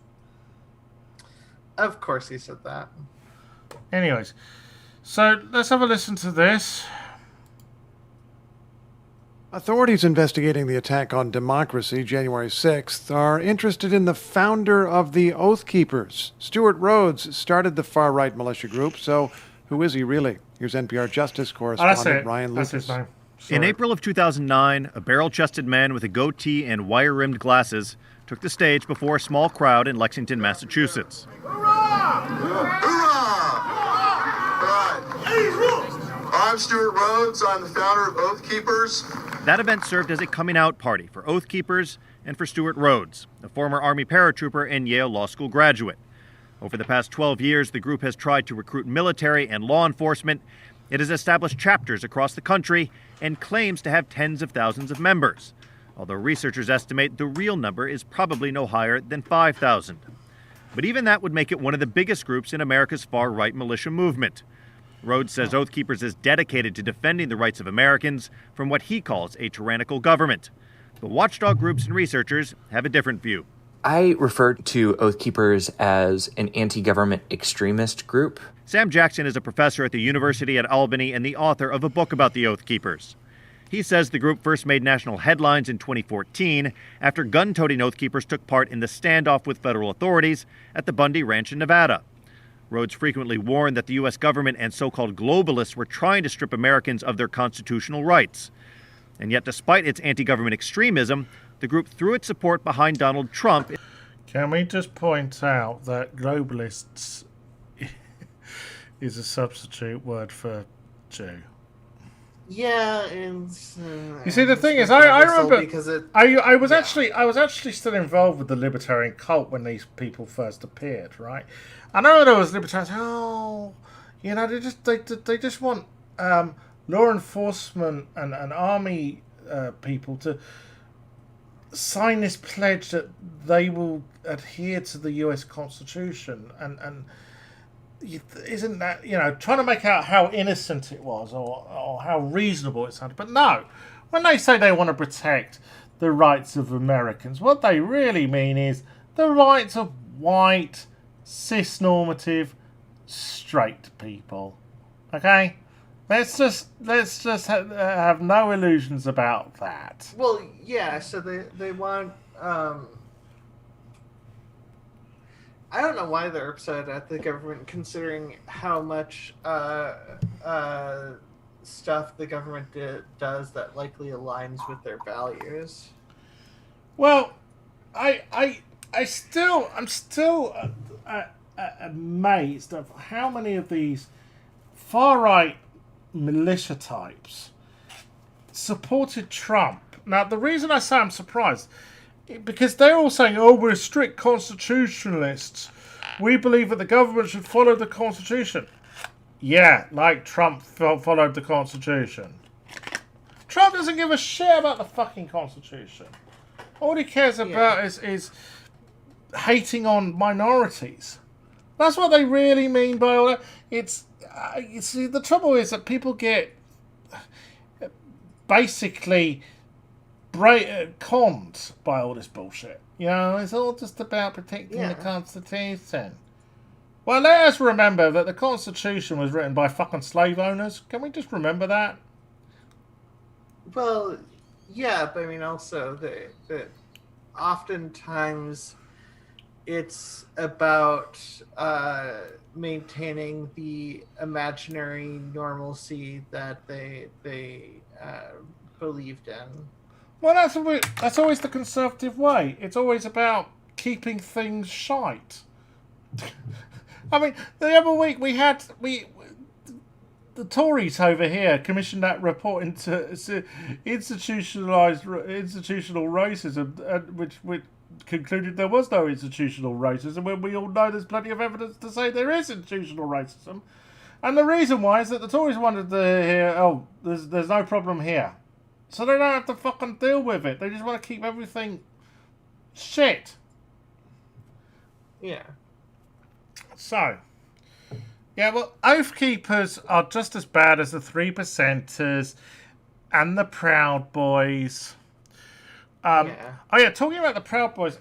Of course, he said that. Anyways, so let's have a listen to this. Authorities investigating the attack on democracy, January 6th, are interested in the founder of the Oath Keepers. Stuart Rhodes started the far-right militia group, so who is he really? Here's NPR Justice correspondent Ryan Lucas. That's his name. In April of 2009, a barrel-chested man with a goatee and wire-rimmed glasses took the stage before a small crowd in Lexington, Massachusetts. Hoorah! Hoorah! I'm Stuart Rhodes. I'm the founder of Oath Keepers. That event served as a coming-out party for Oath Keepers and for Stuart Rhodes, a former Army paratrooper and Yale Law School graduate. Over the past 12 years, the group has tried to recruit military and law enforcement. It has established chapters across the country and claims to have tens of thousands of members, although researchers estimate the real number is probably no higher than 5,000. But even that would make it one of the biggest groups in America's far-right militia movement. Rhodes says Oath Keepers is dedicated to defending the rights of Americans from what he calls a tyrannical government. But watchdog groups and researchers have a different view. I refer to Oath Keepers as an anti-government extremist group. Sam Jackson is a professor at the University at Albany and the author of a book about the Oath Keepers. He says the group first made national headlines in 2014 after gun-toting Oath Keepers took part in the standoff with federal authorities at the Bundy Ranch in Nevada. Rhodes frequently warned that the U.S. government and so-called globalists were trying to strip Americans of their constitutional rights. And yet, despite its anti-government extremism, the group threw its support behind Donald Trump. Can we just point out that globalists is a substitute word for Jew? Yeah, and you see, the thing is, I remember because I was actually still involved with the libertarian cult when these people first appeared, right? I know there was libertarians. Oh, you know, they just want law enforcement and army people to sign this pledge that they will adhere to the U.S. Constitution, and isn't that, you know, trying to make out how innocent it was or how reasonable it sounded? But no, when they say they want to protect the rights of Americans, what they really mean is the rights of white, cis-normative, straight people. Okay? Let's just have no illusions about that. Well, yeah. So they want. I don't know why they're upset at the government, considering how much stuff the government does that likely aligns with their values. Well, I'm still amazed of how many of these far right militia types supported Trump. Now, the reason I say I'm surprised, because they're all saying, oh, we're strict constitutionalists. We believe that the government should follow the Constitution. Yeah, like Trump followed the Constitution. Trump doesn't give a shit about the fucking Constitution. All he cares about is hating on minorities. That's what they really mean by all that. It's you see, the trouble is that people get basically conned by all this bullshit. You know, it's all just about protecting the Constitution. Well, let us remember that the Constitution was written by fucking slave owners. Can we just remember that? Well, yeah, but I mean also that oftentimes it's about maintaining the imaginary normalcy that they believed in. Well, that's always the conservative way. It's always about keeping things shite. I mean, the other week the Tories over here commissioned that report into institutional racism, which concluded there was no institutional racism, when we all know there's plenty of evidence to say there is institutional racism. And the reason why is that the Tories wanted to hear, oh, there's no problem here. So they don't have to fucking deal with it. They just want to keep everything shit. Yeah. So, yeah, well, Oath Keepers are just as bad as the 3%ers and the Proud Boys. Oh yeah, talking about the Proud Boys,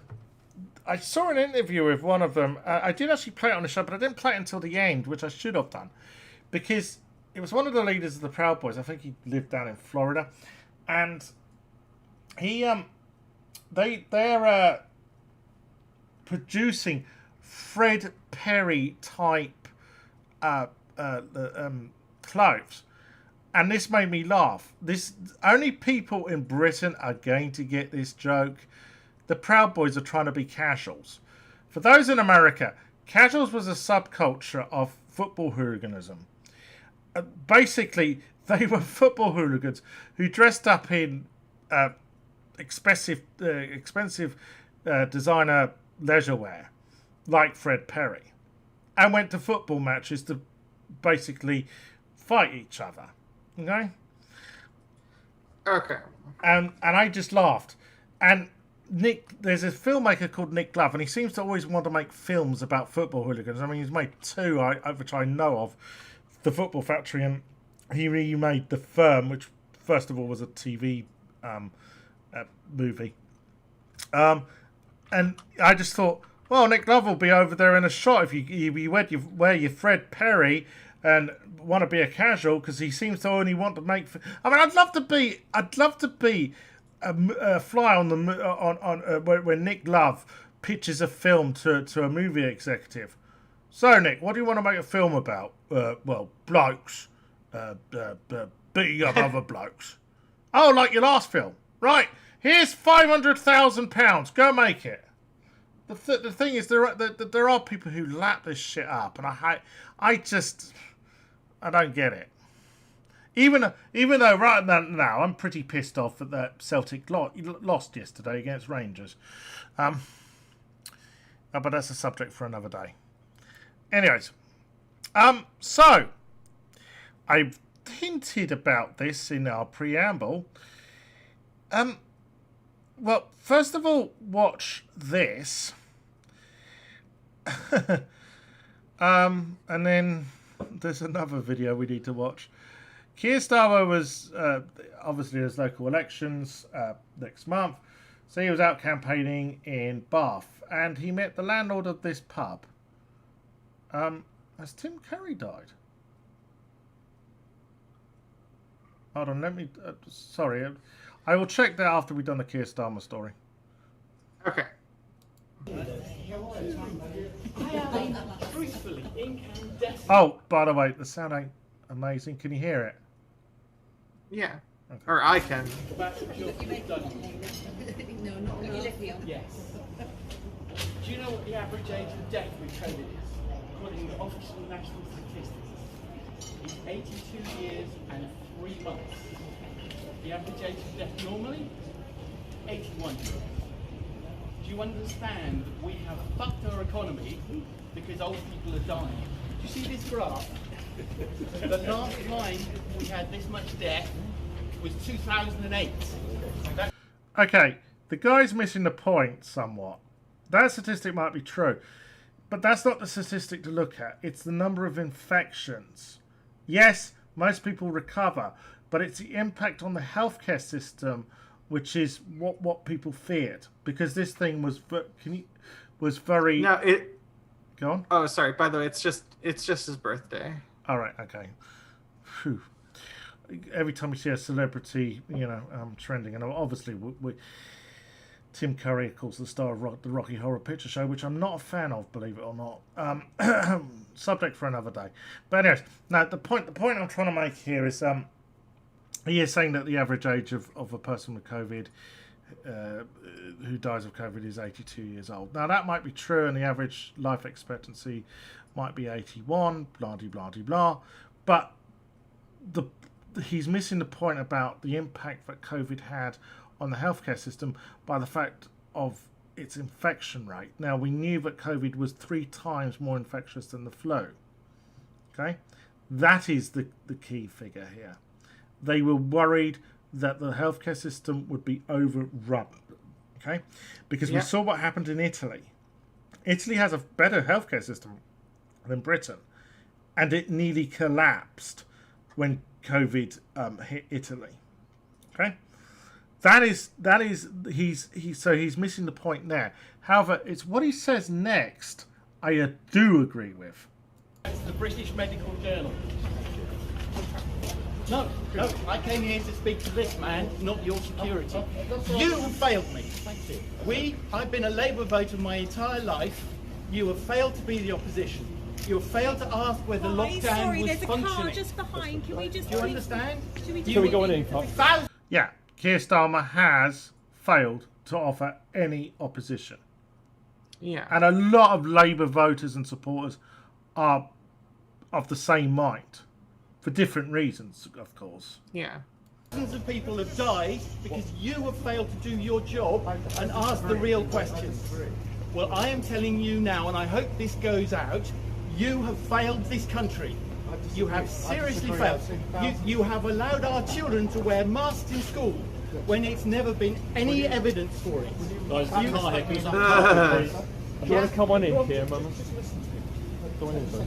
I saw an interview with one of them. I did actually play it on the show, but I didn't play it until the end, which I should have done, because it was one of the leaders of the Proud Boys. I think he lived down in Florida, and they're producing Fred Perry type clothes. And this made me laugh. Only people in Britain are going to get this joke. The Proud Boys are trying to be casuals. For those in America, casuals was a subculture of football hooliganism. Basically, they were football hooligans who dressed up in expensive designer leisure wear, like Fred Perry, and went to football matches to basically fight each other. Okay. And I just laughed. And there's a filmmaker called Nick Glove, and he seems to always want to make films about football hooligans. I mean, he's made two, which I know of, The Football Factory, and he remade The Firm, which first of all was a TV movie. And I just thought, well, Nick Love will be over there in a shot if you wear your Fred Perry and want to be a casual, because he seems to only want to make. I mean, I'd love to be a fly on the when Nick Love pitches a film to a movie executive. So, Nick, what do you want to make a film about? Well, blokes beating up other blokes. Oh, like your last film, right? Here's £500,000. Go make it. The thing is, there are people who lap this shit up, and I don't get it. Even though right now I'm pretty pissed off that Celtic lost yesterday against Rangers. But that's a subject for another day. Anyways, so I've hinted about this in our preamble. Well, first of all, watch this. And then there's another video we need to watch. Keir Starmer was obviously there's local elections next month, so he was out campaigning in Bath, and he met the landlord of this pub. Has Tim Curry died? Hold on, let me. Sorry, I will check that after we've done the Keir Starmer story. Okay. Oh, by the way, the sound ain't amazing. Can you hear it? Yeah. Okay. Or I can. Yes. Do you know what the average age of death with COVID is? According to official national statistics, it's 82 years and 3 months. The average age of death normally, 81 years. Do you understand that we have fucked our economy because old people are dying? Do you see this graph? The last time we had this much death was 2008. Okay, the guy's missing the point somewhat. That statistic might be true, but that's not the statistic to look at. It's the number of infections. Yes, most people recover, but it's the impact on the healthcare system, which is what people feared, because this thing was very. No, it. Go on. Oh, sorry. By the way, it's just his birthday. All right. Okay. Whew. Every time we see a celebrity, trending, and obviously Tim Curry, of course, the star of the Rocky Horror Picture Show, which I'm not a fan of, believe it or not. Subject for another day. But anyways, now the point I'm trying to make here is he is saying that the average age of a person with COVID who dies of COVID is 82 years old. Now that might be true, and the average life expectancy might be 81, blah de blah de blah. But he's missing the point about the impact that COVID had on the healthcare system by the fact of its infection rate. Now, we knew that COVID was 3 times more infectious than the flu. Okay? That is the key figure here. They were worried that the healthcare system would be overrun. Okay? Because we saw what happened in Italy. Italy has a better healthcare system than Britain, and it nearly collapsed when COVID hit Italy. Okay? He's missing the point there. However, it's what he says next I do agree with. It's the British Medical Journal. No, I came here to speak to this man, not your security. You have failed me. I've been a Labour voter my entire life. You have failed to be the opposition. You have failed to ask whether lockdown was functioning. There's a car just behind. Can we just? Do you understand? Can we go on in? Yeah, Keir Starmer has failed to offer any opposition. Yeah. And a lot of Labour voters and supporters are of the same mind. For different reasons, of course. Yeah. Thousands of people have died because you have failed to do your job and ask the real questions. Well, I am telling you now, and I hope this goes out, you have failed this country. You have seriously failed. You have allowed our children to wear masks in school when it's never been any evidence for it. Guys, do you want to come on in here, Mama? Go on in, sir.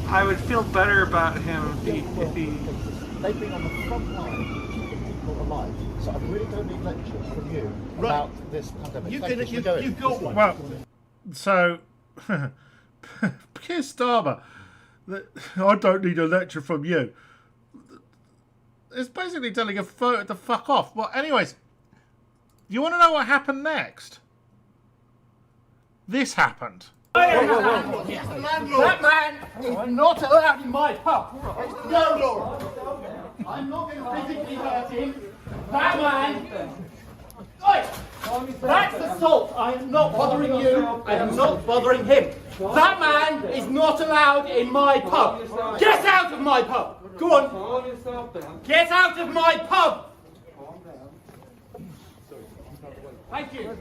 I would feel better about him if he They've been on the front line keeping people alive. live, so I really don't need lectures from you about this pandemic. You've got well, so Keir Starmer, I don't need a lecture from you. It's basically telling a photo to fuck off. Well, anyways, you want to know what happened next? This happened. That man is not allowed in my pub. No, Laura. I'm not going to physically hurt him. That man. Oi! That's assault. I am not bothering you. I am not bothering him. That man is not allowed in my pub. Get out of my pub. Go on. Get out of my pub. Thank you.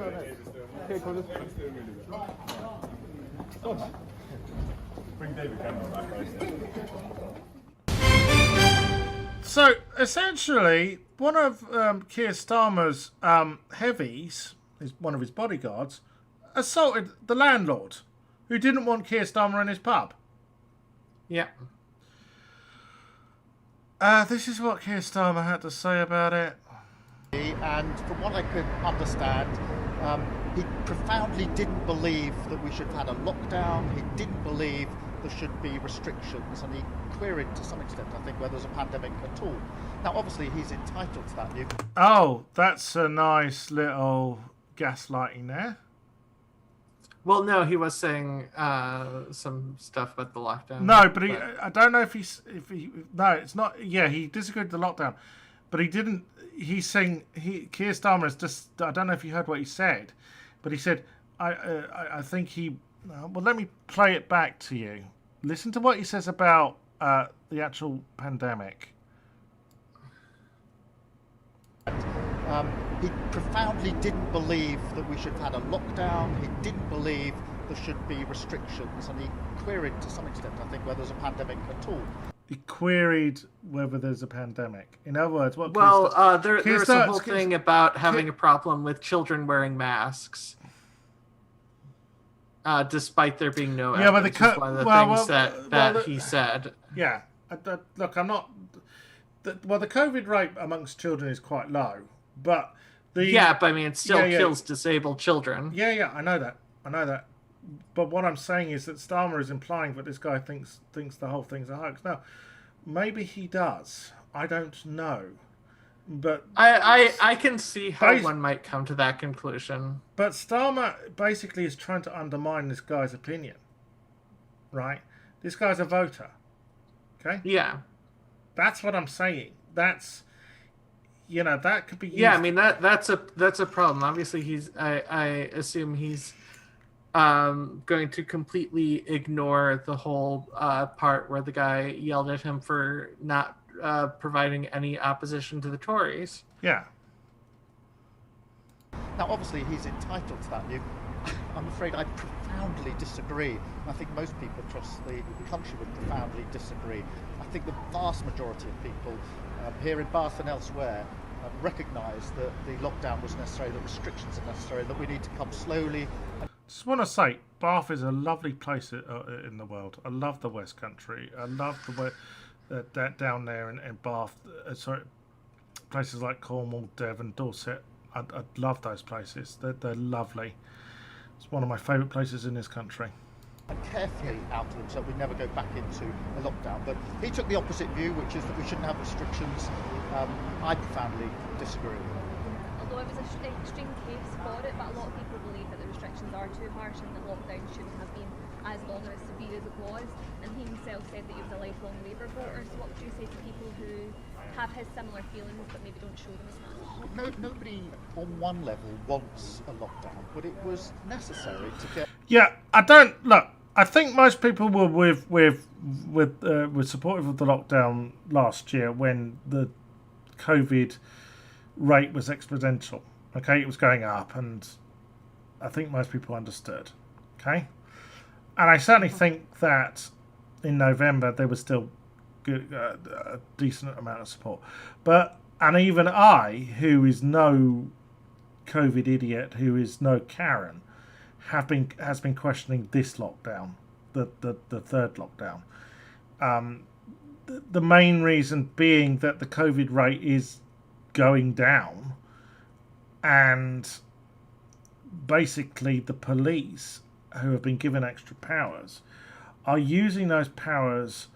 Bring David Cameron back, guys. So essentially, one of Keir Starmer's heavies, one of his bodyguards, assaulted the landlord, who didn't want Keir Starmer in his pub. Yeah. This is what Keir Starmer had to say about it. And from what I could understand, he profoundly didn't believe that we should have had a lockdown. He didn't believe there should be restrictions, and he queried to some extent, I think, whether there's a pandemic at all. Now, obviously, he's entitled to that view. Oh, that's a nice little gaslighting there. Well, no, he was saying some stuff about the lockdown. No, but I don't know if he. No, it's not. Yeah, he disagreed with the lockdown, but he didn't. He's saying Keir Starmer is just. I don't know if you heard what he said, but he said, I think he. Well, let me play it back to you. Listen to what he says about the actual pandemic. He profoundly didn't believe that we should have had a lockdown. He didn't believe there should be restrictions, and he queried to some extent, I think, whether there's a pandemic at all. He queried whether there's a pandemic. In other words, what? Well, there's a whole thing about having a problem with children wearing masks, despite there being no evidence. Yeah, but one of the things that he said. Yeah, look, I'm not. The COVID rate amongst children is quite low, but but I mean, it still kills disabled children. Yeah, I know that. But what I'm saying is that Starmer is implying that this guy thinks the whole thing's a hoax. Now, maybe he does. I don't know. But I can see how one might come to that conclusion. But Starmer basically is trying to undermine this guy's opinion. Right? This guy's a voter. Okay? Yeah. That's what I'm saying. That's, that could be used. Yeah, I mean that's a problem. Obviously I assume he's going to completely ignore the whole part where the guy yelled at him for not providing any opposition to the Tories. Yeah. Now, obviously, he's entitled to that view. I'm afraid I profoundly disagree. I think most people across the country would profoundly disagree. I think the vast majority of people here in Bath and elsewhere recognise that the lockdown was necessary, that restrictions are necessary, that we need to come slowly. Just want to say, Bath is a lovely place in the world. I love the West Country. I love the way down there in Bath. Places like Cornwall, Devon, Dorset. I love those places. They're lovely. It's one of my favourite places in this country. And carefully out of them so we never go back into a lockdown. But he took the opposite view, which is that we shouldn't have restrictions. I profoundly disagree. Although it was an extreme case for it, but a lot of people believe that the restrictions are too harsh and the lockdown shouldn't have been as long and as severe as it was. And he himself said that he was a lifelong Labour voter. So what would you say to people who have his similar feelings but maybe don't show them as much? Nobody on one level wants a lockdown, but it was necessary to get. Yeah, I think most people were were supportive of the lockdown last year when the COVID rate was exponential. Okay, it was going up, and I think most people understood. Okay, and I certainly think that in November there was still a decent amount of support, and even I, who is no COVID idiot, who is no Karen, has been questioning this lockdown, the third lockdown. The main reason being that the COVID rate is going down, and basically the police, who have been given extra powers, are using those powers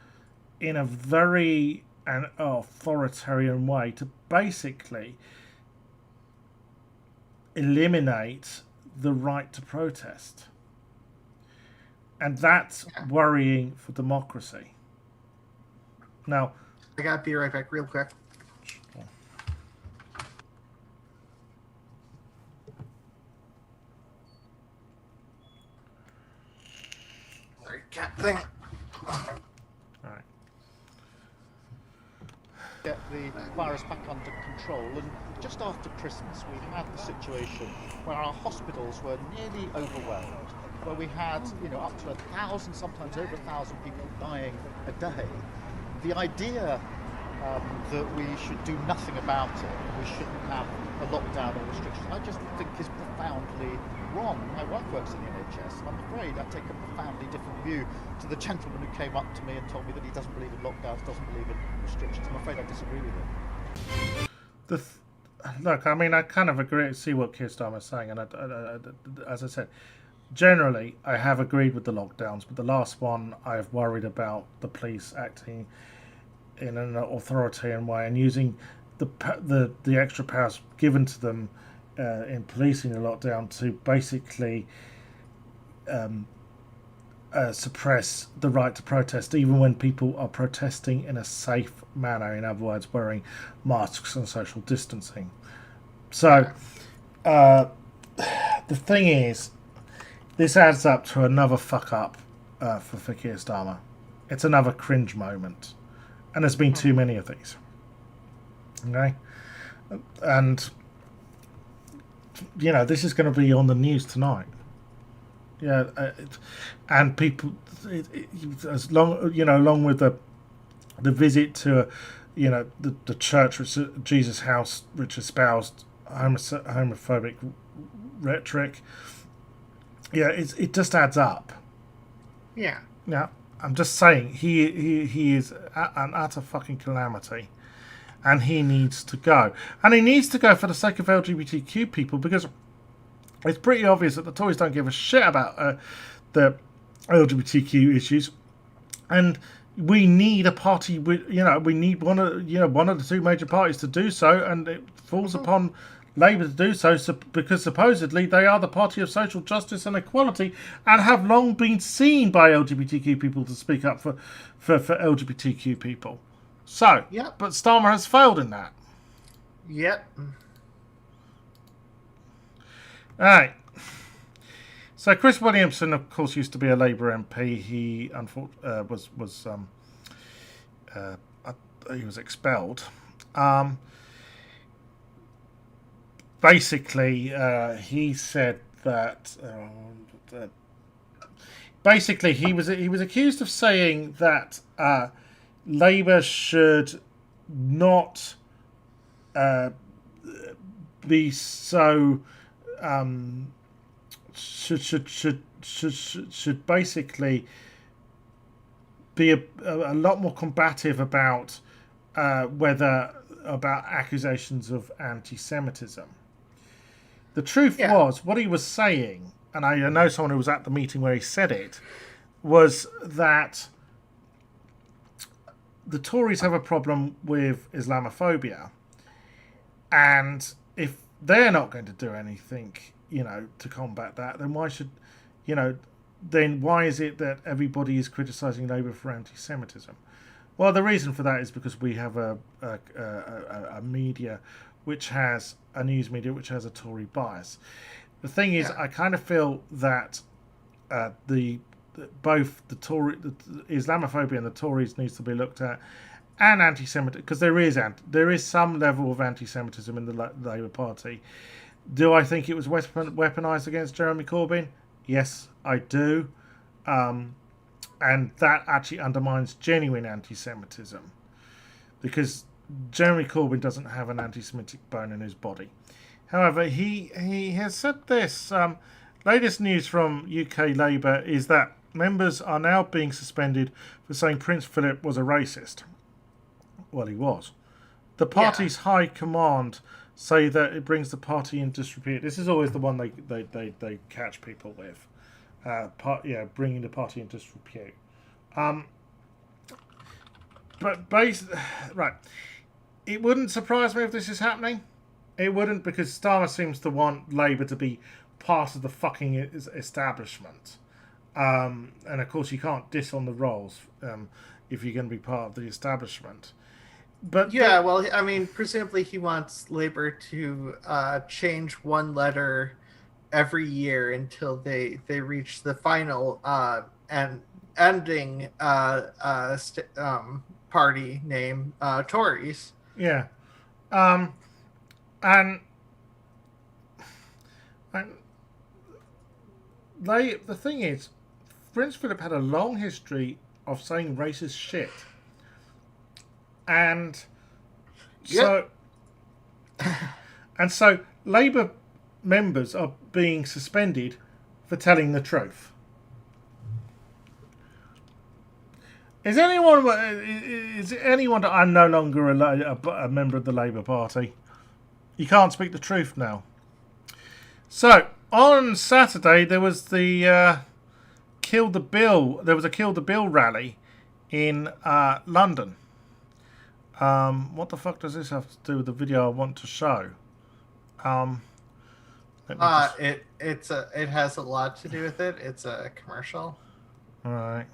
in a very an authoritarian way to basically eliminate the right to protest. And that's worrying for democracy. Now, I gotta be right back real quick. Sorry, cat thing. Alright. Get the virus back under control, and just after Christmas we had the situation where our hospitals were nearly overwhelmed, where we had up to 1,000, sometimes over 1,000 people dying a day. The idea that we should do nothing about it, we shouldn't have a lockdown or restrictions, I just think is profoundly wrong. My wife works in the NHS, and I'm afraid I take a profoundly different view to the gentleman who came up to me and told me that he doesn't believe in lockdowns, doesn't believe in restrictions. I'm afraid I disagree with him. Look, I mean, I kind of agree to see what Keir Starmer is saying, and as I said, generally I have agreed with the lockdowns, but the last one I've worried about the police acting in an authoritarian way and using the extra powers given to them in policing the lockdown to basically suppress the right to protest, even when people are protesting in a safe manner. In other words, wearing masks and social distancing. So the thing is, this adds up to another fuck up for Keir Starmer. It's another cringe moment, and there's been too many of these. Okay, and this is going to be on the news tonight. Yeah, and people, as long along with the visit to, the church, Jesus' house, which espoused homophobic rhetoric. Yeah, it just adds up. Yeah. Yeah, I'm just saying he is an utter fucking calamity, and he needs to go, and he needs to go for the sake of LGBTQ people, because it's pretty obvious that the Tories don't give a shit about the LGBTQ issues, and we need a party with, we need one of the two major parties to do so, and it falls upon Labour to do so, because supposedly they are the party of social justice and equality, and have long been seen by LGBTQ people to speak up for LGBTQ people. So, Yep. But Starmer has failed in that. Yep. All right. So Chris Williamson, of course, used to be a Labour MP. He he was expelled. Basically, he said that. Basically, he was accused of saying that Labour should not be so. Should basically be a lot more combative about about accusations of anti-Semitism. The truth was, what he was saying, and I know someone who was at the meeting where he said it, was that the Tories have a problem with Islamophobia, and if they're not going to do anything, to combat that, then why should, then why is it that everybody is criticising Labour for anti-Semitism? Well, the reason for that is because we have a media which has a news media which has a Tory bias. The thing is, I kind of feel that both the Islamophobia and the Tories needs to be looked at, and anti-Semitism, because there is some level of anti-Semitism in the Labour Party. Do I think it was weaponised against Jeremy Corbyn? Yes, I do. And that actually undermines genuine anti-Semitism, because Jeremy Corbyn doesn't have an anti-Semitic bone in his body. However, he has said this. Latest news from UK Labour is that members are now being suspended for saying Prince Philip was a racist. Well, he was. the party's high command say that it brings the party in disrepute. This is always the one they catch people with. Bringing the party in disrepute. Right. It wouldn't surprise me if this is happening. It wouldn't, because Starmer seems to want Labour to be part of the fucking establishment. And of course you can't diss on the rolls if you're going to be part of the establishment. But well, I mean, presumably he wants Labour to change one letter every year until they reach the final and ending party name, Tories. Yeah. And the thing is, Prince Philip had a long history of saying racist shit. And so Labour members are being suspended for telling the truth. Is anyone that I'm no longer a member of the Labour Party? You can't speak the truth now. So on Saturday there was the Kill the Bill. There was a Kill the Bill rally in London. What the fuck does this have to do with the video I want to show? It has a lot to do with it. It's a commercial. All right.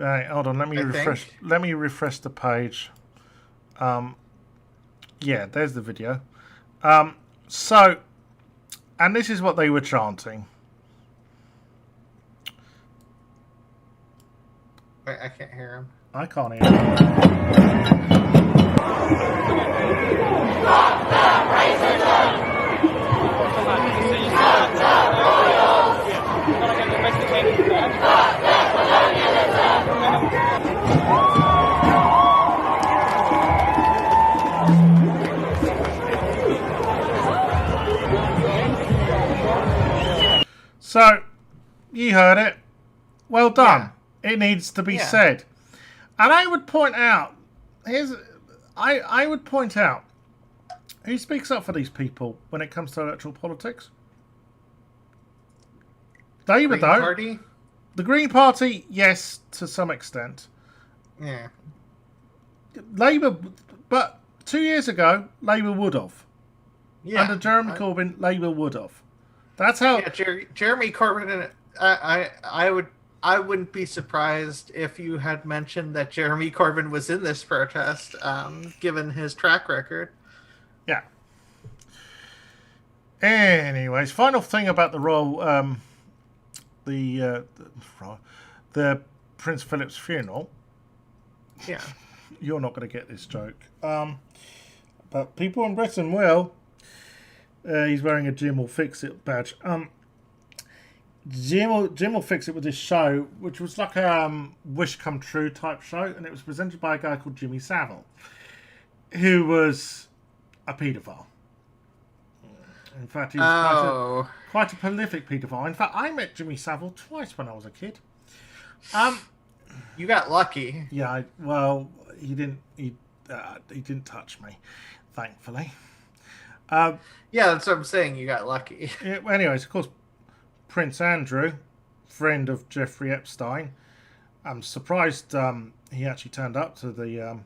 All right, hold on. Let me refresh. Let me refresh the page. Yeah, there's the video. So, and this is what they were chanting. Wait, I can't hear him. I can't hear him. Stop the racism! Stop the royals! Stop the colonialism! So, you heard it. Well done. Yeah. It needs to be said. And I would point out, I would point out, who speaks up for these people when it comes to electoral politics? Labour don't. Party? The Green Party, yes, to some extent. Yeah. Labour, but 2 years ago, Labour would have. Yeah. Under Jeremy Corbyn, Labour would have. That's how. Yeah, Jeremy Corbyn. I wouldn't be surprised if you had mentioned that Jeremy Corbyn was in this protest, given his track record. Yeah. Anyways, final thing about the role, the Prince Philip's funeral. Yeah. You're not going to get this joke. But people in Britain will. He's wearing a Jim will fix it badge. Jim will fix it with this show, which was like a wish come true type show, and it was presented by a guy called Jimmy Savile, who was a paedophile. In fact, he was quite a prolific paedophile. In fact, I met Jimmy Savile twice when I was a kid. You got lucky. Yeah, he didn't touch me, thankfully. Yeah, that's what I'm saying. You got lucky. Anyways, of course, Prince Andrew, friend of Jeffrey Epstein. I'm surprised he actually turned up to the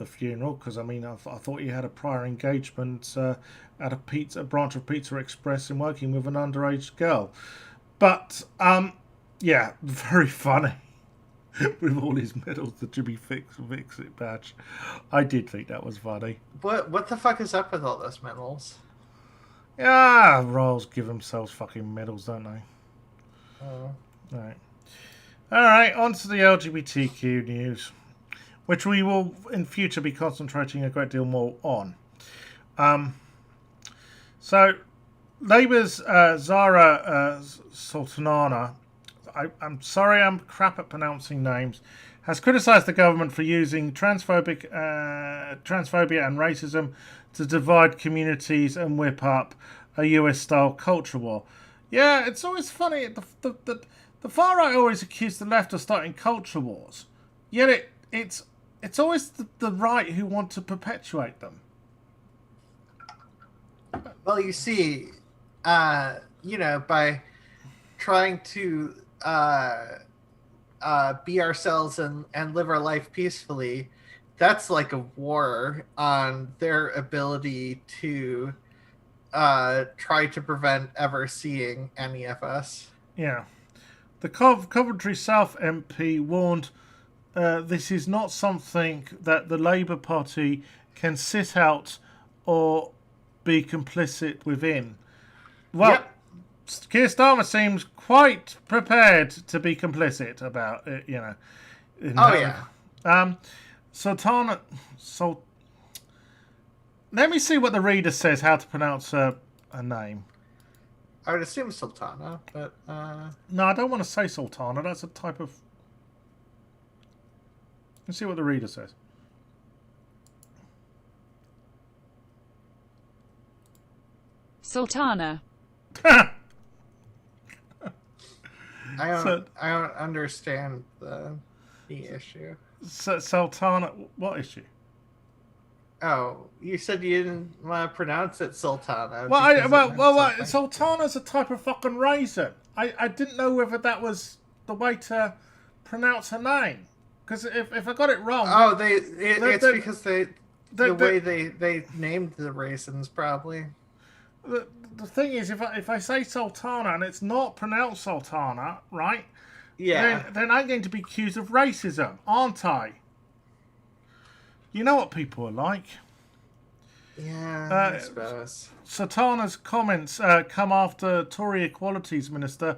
funeral, because I mean I thought he had a prior engagement at a branch of Pizza Express in working with an underage girl. But yeah, very funny. With all his medals, the Jimmy Fix It badge. I did think that was funny. What the fuck is up with all those medals? Yeah, royals give themselves fucking medals, don't they? Oh. Alright, on to the LGBTQ news, which we will in future be concentrating a great deal more on. So, Labour's Zara Sultanana, I'm sorry I'm crap at pronouncing names, has criticised the government for using transphobia and racism to divide communities and whip up a US-style culture war. Yeah, it's always funny. The far right always accuse the left of starting culture wars. Yet it's it's always the right who want to perpetuate them. Well, you see, by trying to be ourselves and live our life peacefully, that's like a war on their ability to try to prevent ever seeing any of us. Yeah. The Coventry South MP warned this is not something that the Labour Party can sit out or be complicit within. Well, Yep. Keir Starmer seems quite prepared to be complicit about it, Sultana. Let me see what the reader says how to pronounce her name. I would assume Sultana, but No, I don't want to say Sultana. That's a type of. Let's see what the reader says. Sultana. I don't understand the issue. Sultana, what issue? Oh, you said you didn't want to pronounce it Sultana. Sultana's a type of fucking raisin. I didn't know whether that was the way to pronounce her name. Because if I got it wrong... Oh, it's because the way they named the raisins, probably. The thing is, if I say Sultana and it's not pronounced Sultana, right? Yeah. Then I'm going to be accused of racism, aren't I? You know what people are like. Yeah, I suppose. Sultana's comments come after Tory Equalities Minister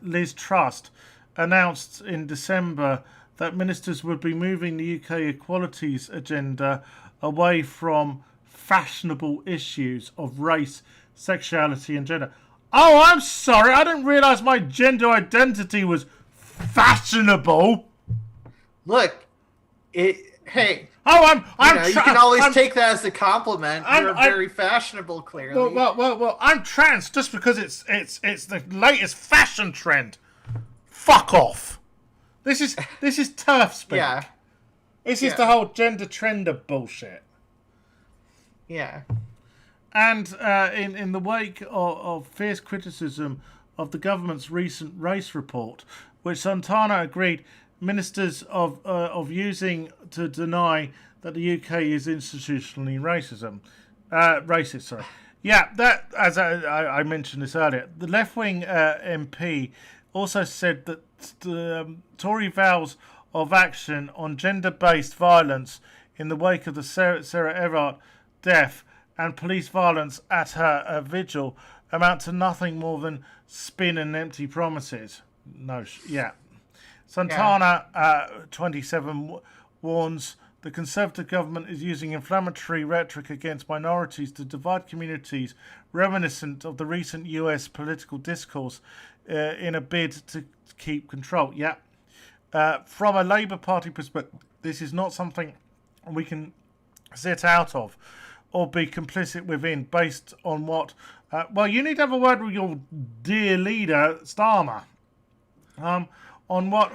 Liz Truss announced in December that ministers would be moving the UK equalities agenda away from fashionable issues of race, sexuality and gender. Oh, I'm sorry. I didn't realise my gender identity was fashionable. Look, hey. Oh, you can always take that as a compliment. You're very fashionable, clearly. Well, I'm trans just because it's the latest fashion trend. Fuck off. This is turf speak. Yeah. This is the whole gender trender bullshit. Yeah. And in the wake of fierce criticism of the government's recent race report, which Sultana agreed ministers of using to deny that the UK is institutionally racist. Sorry. Yeah, that as I mentioned this earlier, the left-wing MP also said that the Tory vows of action on gender-based violence in the wake of the Sarah Everard death and police violence at her vigil amount to nothing more than spin and empty promises. Sultana, 27, warns the Conservative government is using inflammatory rhetoric against minorities to divide communities, reminiscent of the recent US political discourse in a bid to keep control. From a Labour Party perspective, this is not something we can sit out of or be complicit within based on what... you need to have a word with your dear leader, Starmer. On what...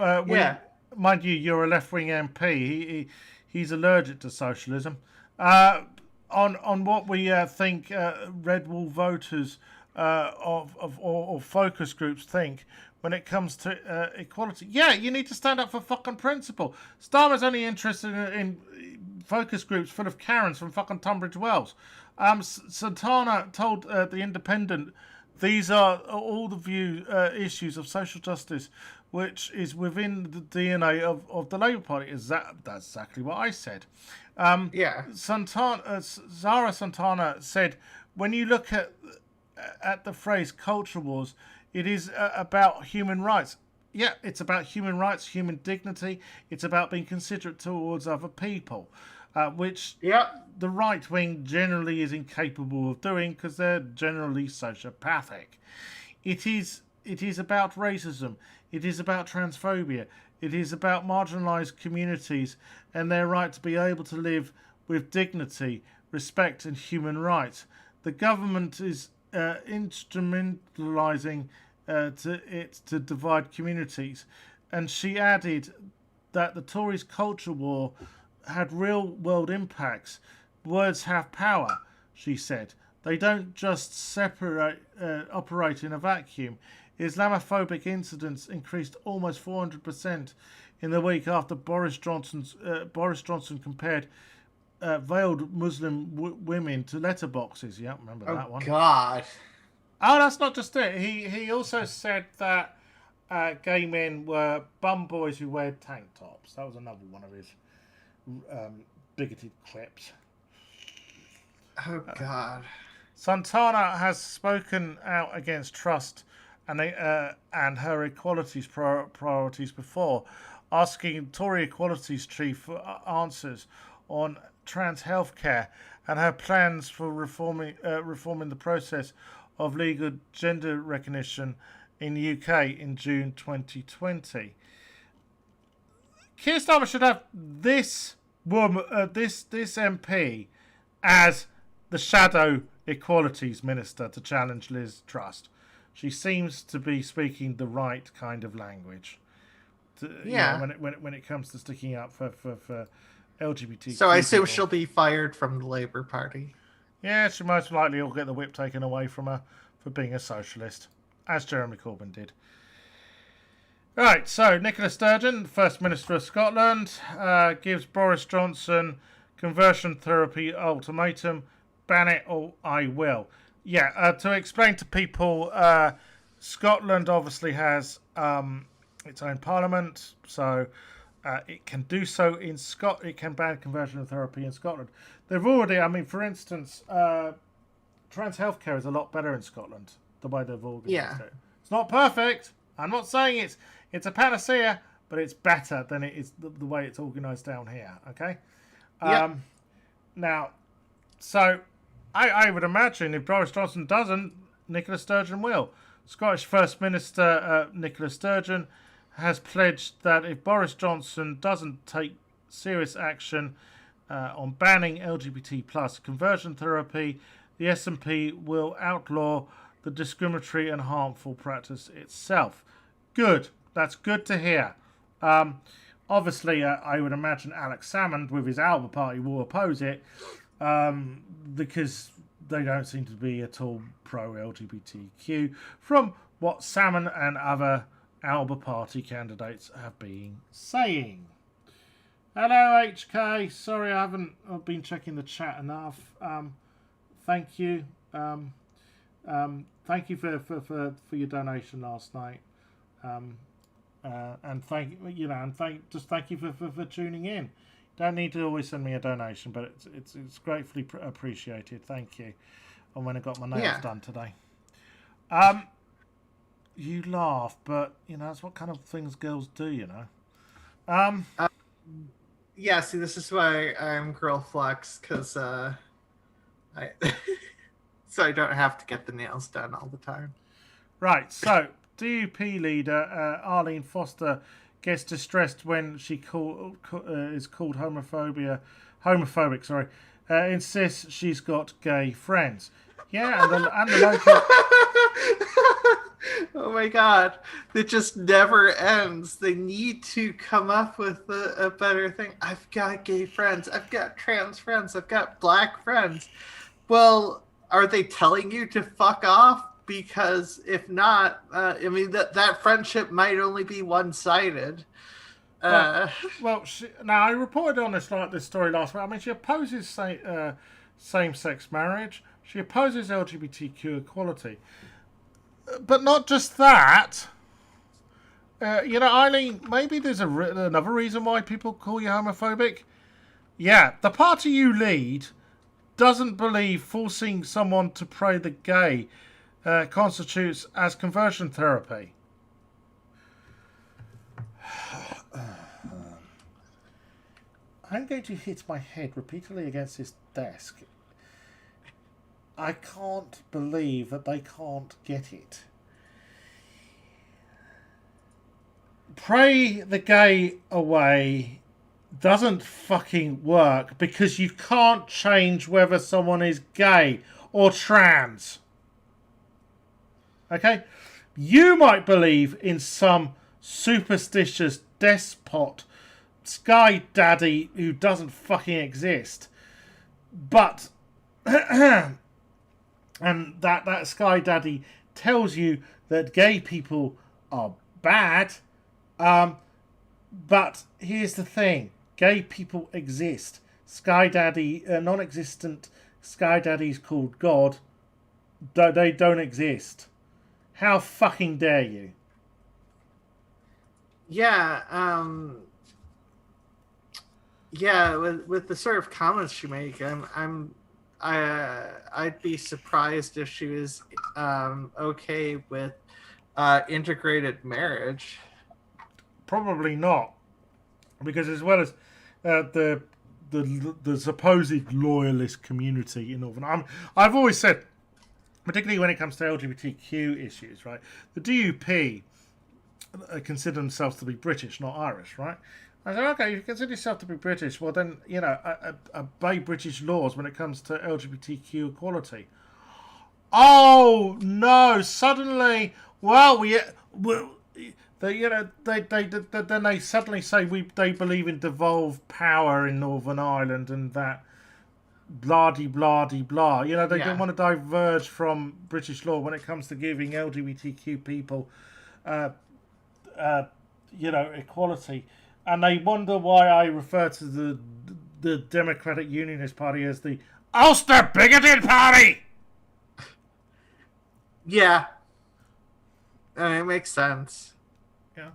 mind you, you're a left-wing MP. He's allergic to socialism. On what we think red wall voters or focus groups think when it comes to equality. Yeah, you need to stand up for fucking principle. Starmer's only interested in focus groups full of Karens from fucking Tunbridge Wells. Sultana told The Independent, these are all the issues of social justice which is within the DNA of the Labour Party. That's exactly what I said. Zara Sultana said, when you look at the phrase culture wars, it is about human rights. Yeah, it's about human rights, human dignity. It's about being considerate towards other people, which the right wing generally is incapable of doing because they're generally sociopathic. It is about racism. It is about transphobia. It is about marginalised communities and their right to be able to live with dignity, respect and human rights. The government is instrumentalising to divide communities. And she added that the Tories' culture war had real-world impacts. Words have power, she said. They don't just operate in a vacuum. Islamophobic incidents increased almost 400% in the week after Boris Johnson compared veiled Muslim women to letterboxes. Yeah, remember that one. Oh, God. Oh, that's not just it. He also said that gay men were bum boys who wear tank tops. That was another one of his bigoted quips. Oh, God. Santana has spoken out against trust and her equalities priorities before, asking Tory Equalities Chief for answers on trans healthcare and her plans for reforming the process of legal gender recognition in the UK in June 2020. Keir Starmer should have this woman, this MP, as the shadow equalities minister to challenge Liz Truss. She seems to be speaking the right kind of language. When it comes to sticking up for LGBT. So I assume she'll be fired from the Labour Party. Yeah, she most likely will get the whip taken away from her for being a socialist, as Jeremy Corbyn did. Right, so Nicola Sturgeon, First Minister of Scotland, gives Boris Johnson conversion therapy ultimatum. Ban it or I will. Yeah, to explain to people, Scotland obviously has its own parliament, so it can do so in It can ban conversion therapy in Scotland. They've already, for instance, trans healthcare is a lot better in Scotland, the way they've organised it. It's not perfect. I'm not saying it's a panacea, but it's better than it is the way it's organised down here. Okay. Now, so I would imagine if Boris Johnson doesn't, Nicola Sturgeon will. Scottish First Minister Nicola Sturgeon has pledged that if Boris Johnson doesn't take serious action on banning LGBT plus conversion therapy, the SNP will outlaw the discriminatory and harmful practice itself. Good. That's good to hear. Obviously, I would imagine Alex Salmond with his Alba Party will oppose it because they don't seem to be at all pro-LGBTQ from what Salmond and other Alba Party candidates have been saying. Hello, HK. Sorry, I haven't been checking the chat enough. Thank you. Thank you for your donation last night. And thank you for tuning in. Don't need to always send me a donation, but it's gratefully appreciated. Thank you. I went and got my nails done today. You laugh, but that's what kind of things girls do. Yeah. See, this is why I'm girl flex, because so I don't have to get the nails done all the time. Right. So DUP leader Arlene Foster gets distressed when she is called homophobic. Sorry, insists she's got gay friends. Yeah, and the local. Oh my God, it just never ends. They need to come up with a better thing. I've got gay friends. I've got trans friends. I've got black friends. Well, are they telling you to fuck off? Because if not, that friendship might only be one-sided. Now I reported on this story last week. She opposes same-sex marriage. She opposes LGBTQ equality. But not just that. Eileen, maybe there's another reason why people call you homophobic. Yeah, the party you lead doesn't believe forcing someone to pray the gay constitutes as conversion therapy. I'm going to hit my head repeatedly against this desk. I can't believe that they can't get it. Pray the gay away doesn't fucking work because you can't change whether someone is gay or trans. Okay? You might believe in some superstitious despot Sky Daddy who doesn't fucking exist, but and that Sky Daddy tells you that gay people are bad. But here's the thing: gay people exist. Sky Daddy, non-existent Sky Daddies called God, they don't exist. How fucking dare you? Yeah, with the sort of comments you make, I'd be surprised if she was okay with integrated marriage. Probably not, because as well as the supposed loyalist community in Northern Ireland, I've always said, particularly when it comes to LGBTQ issues, right? The DUP consider themselves to be British, not Irish, right? I said, okay, you consider yourself to be British, well then, obey British laws when it comes to LGBTQ equality. Oh no! Suddenly, then they suddenly say they believe in devolved power in Northern Ireland and that blah de blah de blah. They don't want to diverge from British law when it comes to giving LGBTQ people, equality. And they wonder why I refer to the Democratic Unionist Party as the Ulster Bigoted Party. Yeah, it makes sense. Yeah,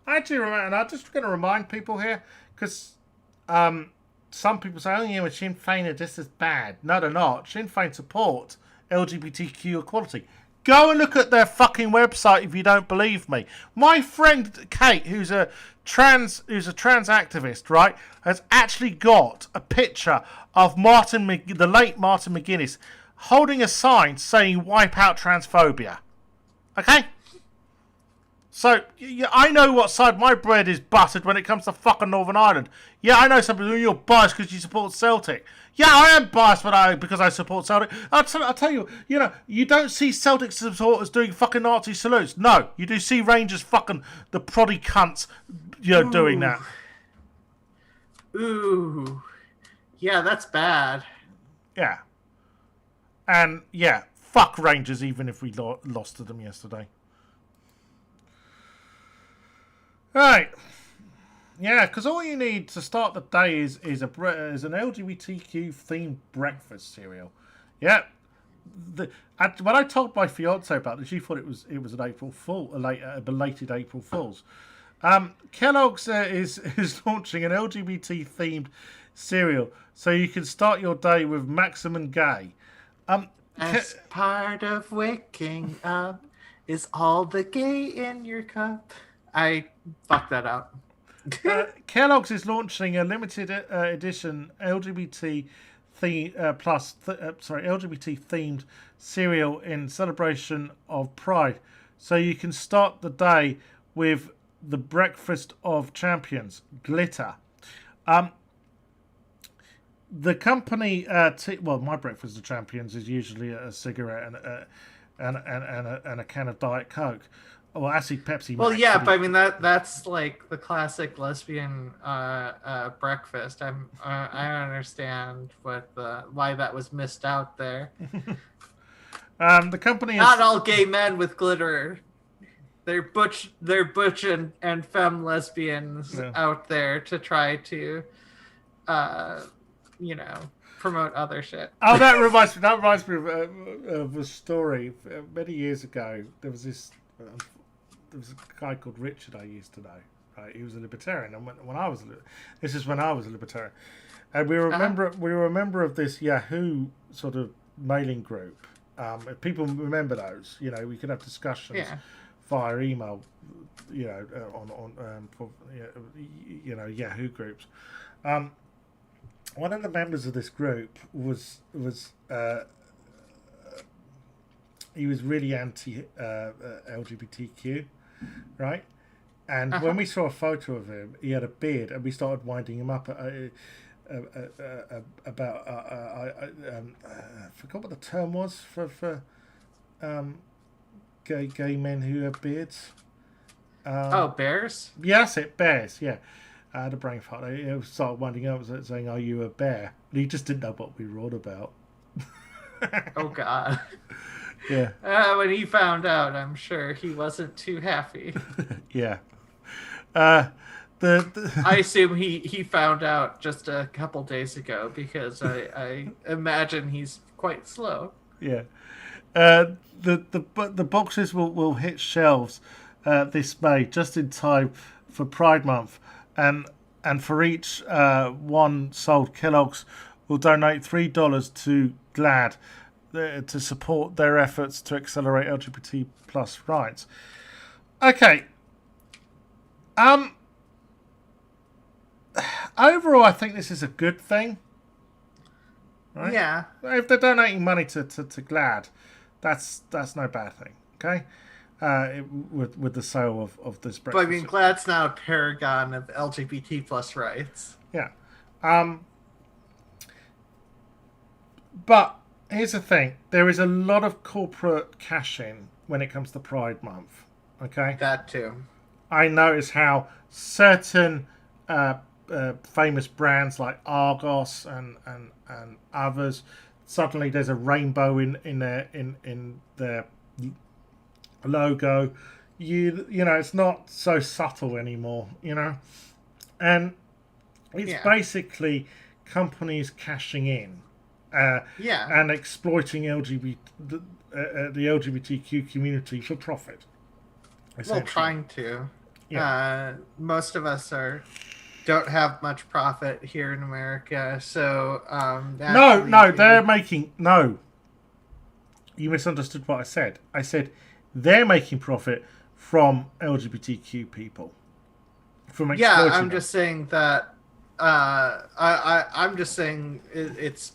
I actually remember, and I'm just going to remind people here because some people say, "Oh, yeah, Sinn Féin are just as bad." No, they're not. Sinn Féin support LGBTQ equality. Go and look at their fucking website if you don't believe me. My friend Kate, who's a trans activist, right, has actually got a picture of the late Martin McGuinness, holding a sign saying "Wipe out transphobia." Okay? So, I know what side my bread is buttered when it comes to fucking Northern Ireland. Yeah, I know some people, you're biased because you support Celtic. Yeah, I am biased because I support Celtic. I'll tell you, you don't see Celtic supporters doing fucking Nazi salutes. No, you do see Rangers fucking the proddy cunts, doing that. Ooh. Yeah, that's bad. Yeah. And, yeah, fuck Rangers even if we lost to them yesterday. Right. Yeah, because all you need to start the day is an LGBTQ themed breakfast cereal. Yeah. When I told my fiance about this, she thought it was an April Fool, a belated April Fool's. Kellogg's is launching an LGBT themed cereal, so you can start your day with Maximum Gay. As part of waking up is all the gay in your cup. I fucked that up. Kellogg's is launching a limited edition LGBT themed cereal in celebration of Pride. So you can start the day with the breakfast of champions, glitter. The company, my breakfast of champions is usually a cigarette and a can of Diet Coke. Well, actually, Pepsi. Well, Max, yeah, but I mean that's like the classic lesbian breakfast. I don't understand why that was missed out there. The company is not all gay men with glitter. They're butch and femme lesbians out there to try to, promote other shit. Oh, that reminds me of a story. Many years ago, there was a guy called Richard I used to know. Right, he was a libertarian, and when I was a libertarian, and we were a member of this Yahoo sort of mailing group. If people remember those, we could have discussions via email, Yahoo groups. One of the members of this group was he was really anti LGBTQ, right? And when we saw a photo of him, he had a beard, and we started winding him up about I forgot what the term was for gay men who have beards. Bears? Yes, bears. Yeah. I had a brain fart. I started winding up saying, "Are you a bear?" And he just didn't know what we were on about. Oh God. Yeah. When he found out, I'm sure he wasn't too happy. Yeah. I assume he found out just a couple days ago because I imagine he's quite slow. Yeah. The boxes will hit shelves this May, just in time for Pride Month, and for each one sold, Kellogg's will donate $3 to GLAAD to support their efforts to accelerate LGBT plus rights. Okay. Overall, I think this is a good thing. Right? Yeah. If they're donating money to GLAAD, that's no bad thing. Okay. With the sale of this breakfast. But I mean, GLAAD's now a paragon of LGBT plus rights. Yeah. But here's the thing: there is a lot of corporate cash-in when it comes to Pride Month. Okay. That too. I notice how certain famous brands like Argos and others, suddenly there's a rainbow in their logo. You know, it's not so subtle anymore. You know, and it's basically companies cashing in. And exploiting the LGBTQ community for profit. Well, trying to. Yeah. Most of us don't have much profit here in America, so they're making You misunderstood what I said. I said they're making profit from LGBTQ people. From exploiting I'm just saying that. I'm just saying it's.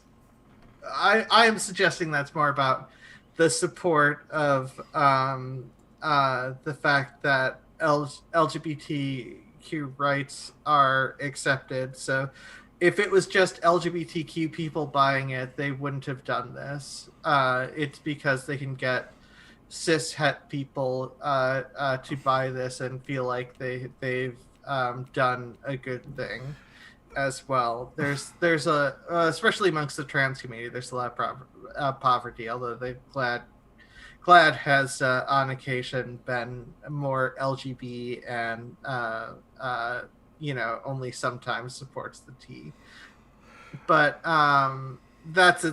I am suggesting that's more about the support of the fact that LGBTQ rights are accepted. So if it was just LGBTQ people buying it, they wouldn't have done this. It's because they can get cis-het people to buy this and feel like they've done a good thing as well. There's a especially amongst the trans community, there's a lot of poverty, although GLAAD has on occasion been more LGB and only sometimes supports the T. But that's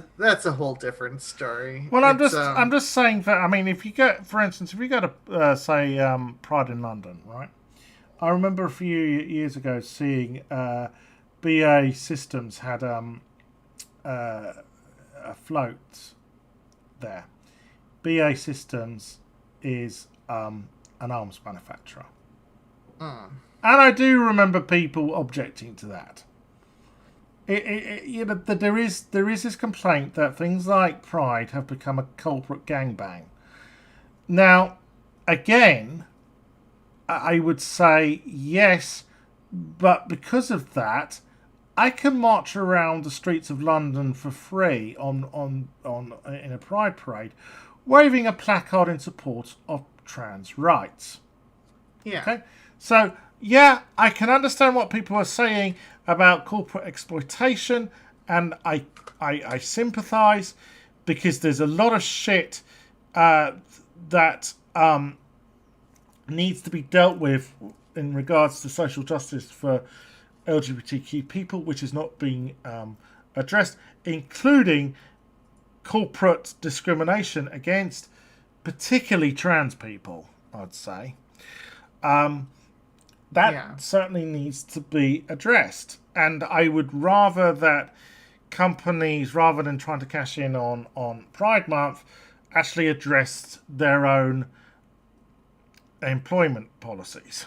a whole different story. Well, I'm just saying that, I mean, if you go to say Pride in London, right? I remember a few years ago seeing BA Systems had a float there. BA Systems is an arms manufacturer. And I do remember people objecting to that. There is this complaint that things like Pride have become a corporate gangbang. Now, again, I would say yes, but because of that, I can march around the streets of London for free in a Pride parade, waving a placard in support of trans rights. Yeah. Okay. So yeah, I can understand what people are saying about corporate exploitation, and I sympathise, because there's a lot of shit that needs to be dealt with in regards to social justice for LGBTQ people, which is not being addressed, including corporate discrimination against particularly trans people, I'd say. That certainly needs to be addressed. And I would rather that companies, rather than trying to cash in on Pride Month, actually addressed their own employment policies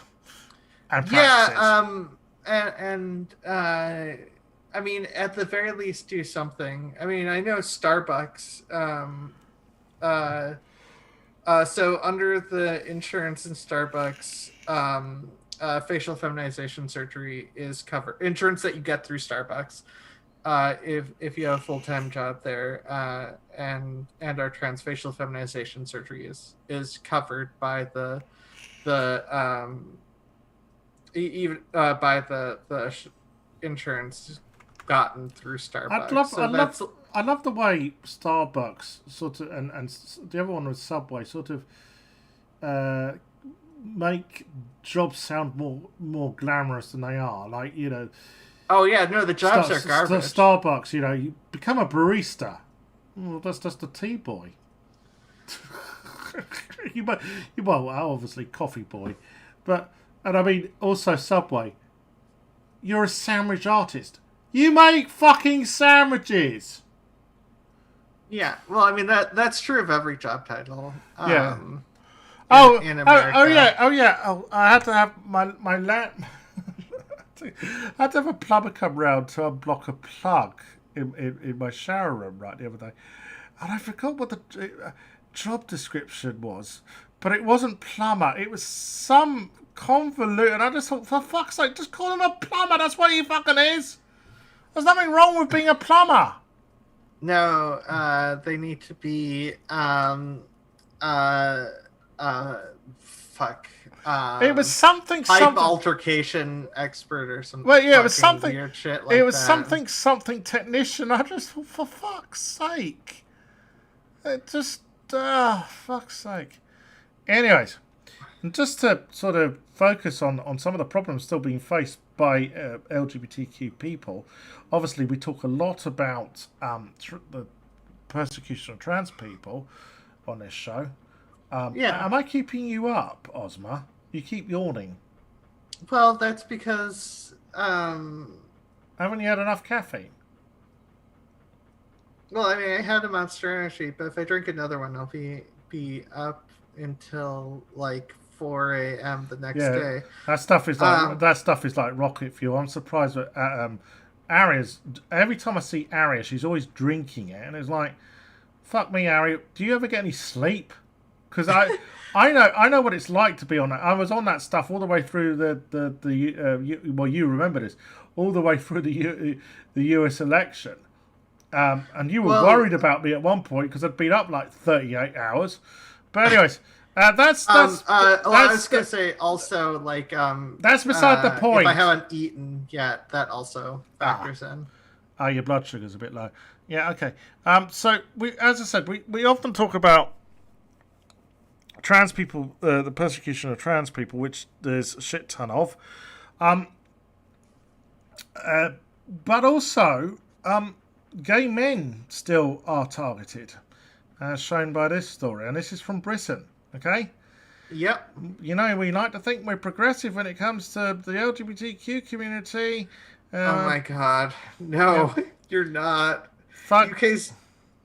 and practices. I mean, at the very least, do something. I mean, I know Starbucks. So under the insurance in Starbucks, facial feminization surgery is covered. Insurance that you get through Starbucks, if you have a full-time job there, and our trans facial feminization surgery is covered by the even by the insurance gotten through Starbucks. I love the way Starbucks sort of and the other one was Subway sort of make jobs sound more glamorous than they are. Like, you know. Oh yeah, no, the jobs are garbage. Starbucks, you know, you become a barista. Well, that's just a tea boy. Well, obviously coffee boy, and I mean also Subway. You're a sandwich artist. You make fucking sandwiches. Yeah, well, I mean that's true of every job title. Yeah. In America. Oh yeah. I had to have my lamp. I had to have a plumber come round to unblock a plug in my shower room the other day, and I forgot what the job description was, but it wasn't plumber. It was some convoluted. And I just thought, for fuck's sake, just call him a plumber. That's what he fucking is. There's nothing wrong with being a plumber. No, they need to be it was something altercation expert or something. Well, yeah, it was something weird shit like it was that. something technician. I just thought, for fuck's sake, it just fuck's sake. Anyways, and just to sort of focus on some of the problems still being faced by LGBTQ people. Obviously, we talk a lot about the persecution of trans people on this show. Yeah. Am I keeping you up, Ozma? You keep yawning. Well, that's because haven't you had enough caffeine? Well, I mean, I had a Monster Energy, but if I drink another one, I'll be up until like 4 a.m. the next day. That stuff is like rocket fuel. I'm surprised that Aria's. Every time I see Aria, she's always drinking it, and it's like, fuck me, Aria. Do you ever get any sleep? Because I know what it's like to be on that. I was on that stuff all the way through you remember this, all the way through the US election, and you were worried about me at one point because I'd been up like 38 hours. But anyways, I was gonna say also like that's beside the point. If I haven't eaten yet, that also factors in. Your blood sugar's a bit low. Yeah, okay. So as I said, we often talk about trans people, the persecution of trans people, which there's a shit ton of, but also gay men still are targeted, as shown by this story, and this is from Britain. Okay. Yep. You know, we like to think we're progressive when it comes to the LGBTQ community. Oh my God, no, you're not. UK's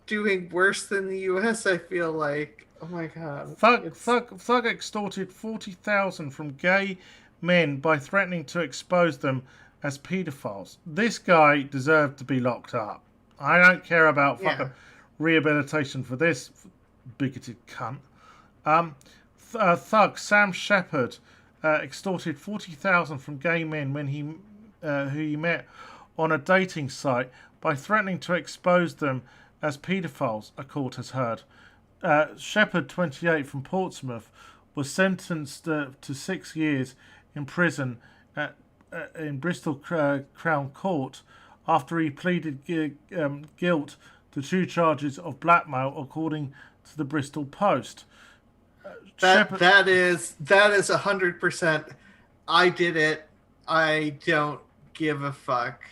doing worse than the US. I feel like. Oh my God. Thug extorted 40,000 from gay men by threatening to expose them as paedophiles. This guy deserved to be locked up. I don't care about fucking rehabilitation for this bigoted cunt. Thug Sam Shepherd extorted 40,000 from gay men when who he met on a dating site by threatening to expose them as paedophiles, a court has heard. Shepherd, 28, from Portsmouth, was sentenced to 6 years in prison in Bristol Crown Court after he pleaded guilt to 2 charges of blackmail, according to the Bristol Post. That is 100%. I did it. I don't give a fuck.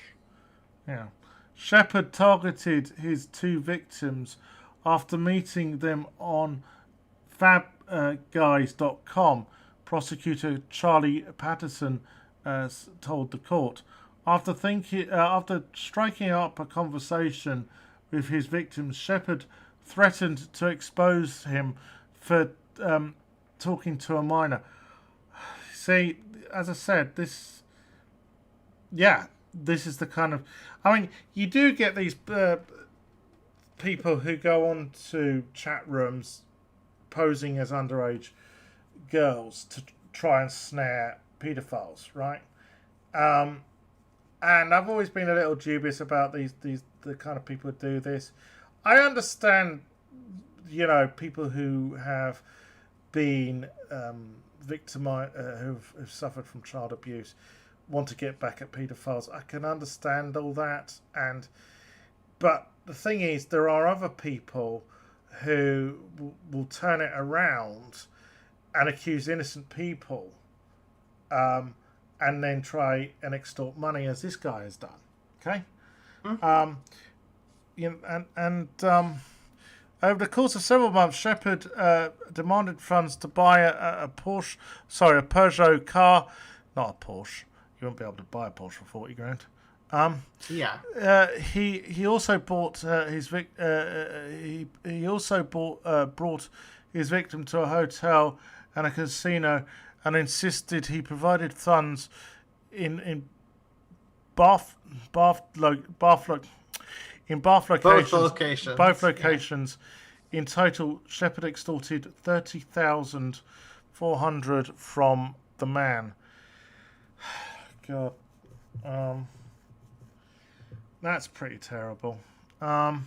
Yeah. Shepherd targeted his 2 victims after meeting them on fabguys.com, prosecutor Charlie Patterson told the court. After striking up a conversation with his victims, Shepherd threatened to expose him for talking to a minor. See, as I said, this is the kind of... I mean, you do get these... people who go on to chat rooms posing as underage girls to try and snare paedophiles, right? And I've always been a little dubious about the kind of people who do this. I understand, you know, people who have been who've suffered from child abuse want to get back at paedophiles. I can understand all that, but the thing is, there are other people who will turn it around and accuse innocent people, and then try and extort money, as this guy has done. Okay, over the course of several months, Shepherd demanded funds to buy a Peugeot car, not a Porsche. You won't be able to buy a Porsche for 40 grand. He also bought brought his victim to a hotel and a casino, and insisted he provided funds in Bath locations. Both locations. Yeah. In total, Shepherd extorted $30,400 from the man. God, that's pretty terrible. The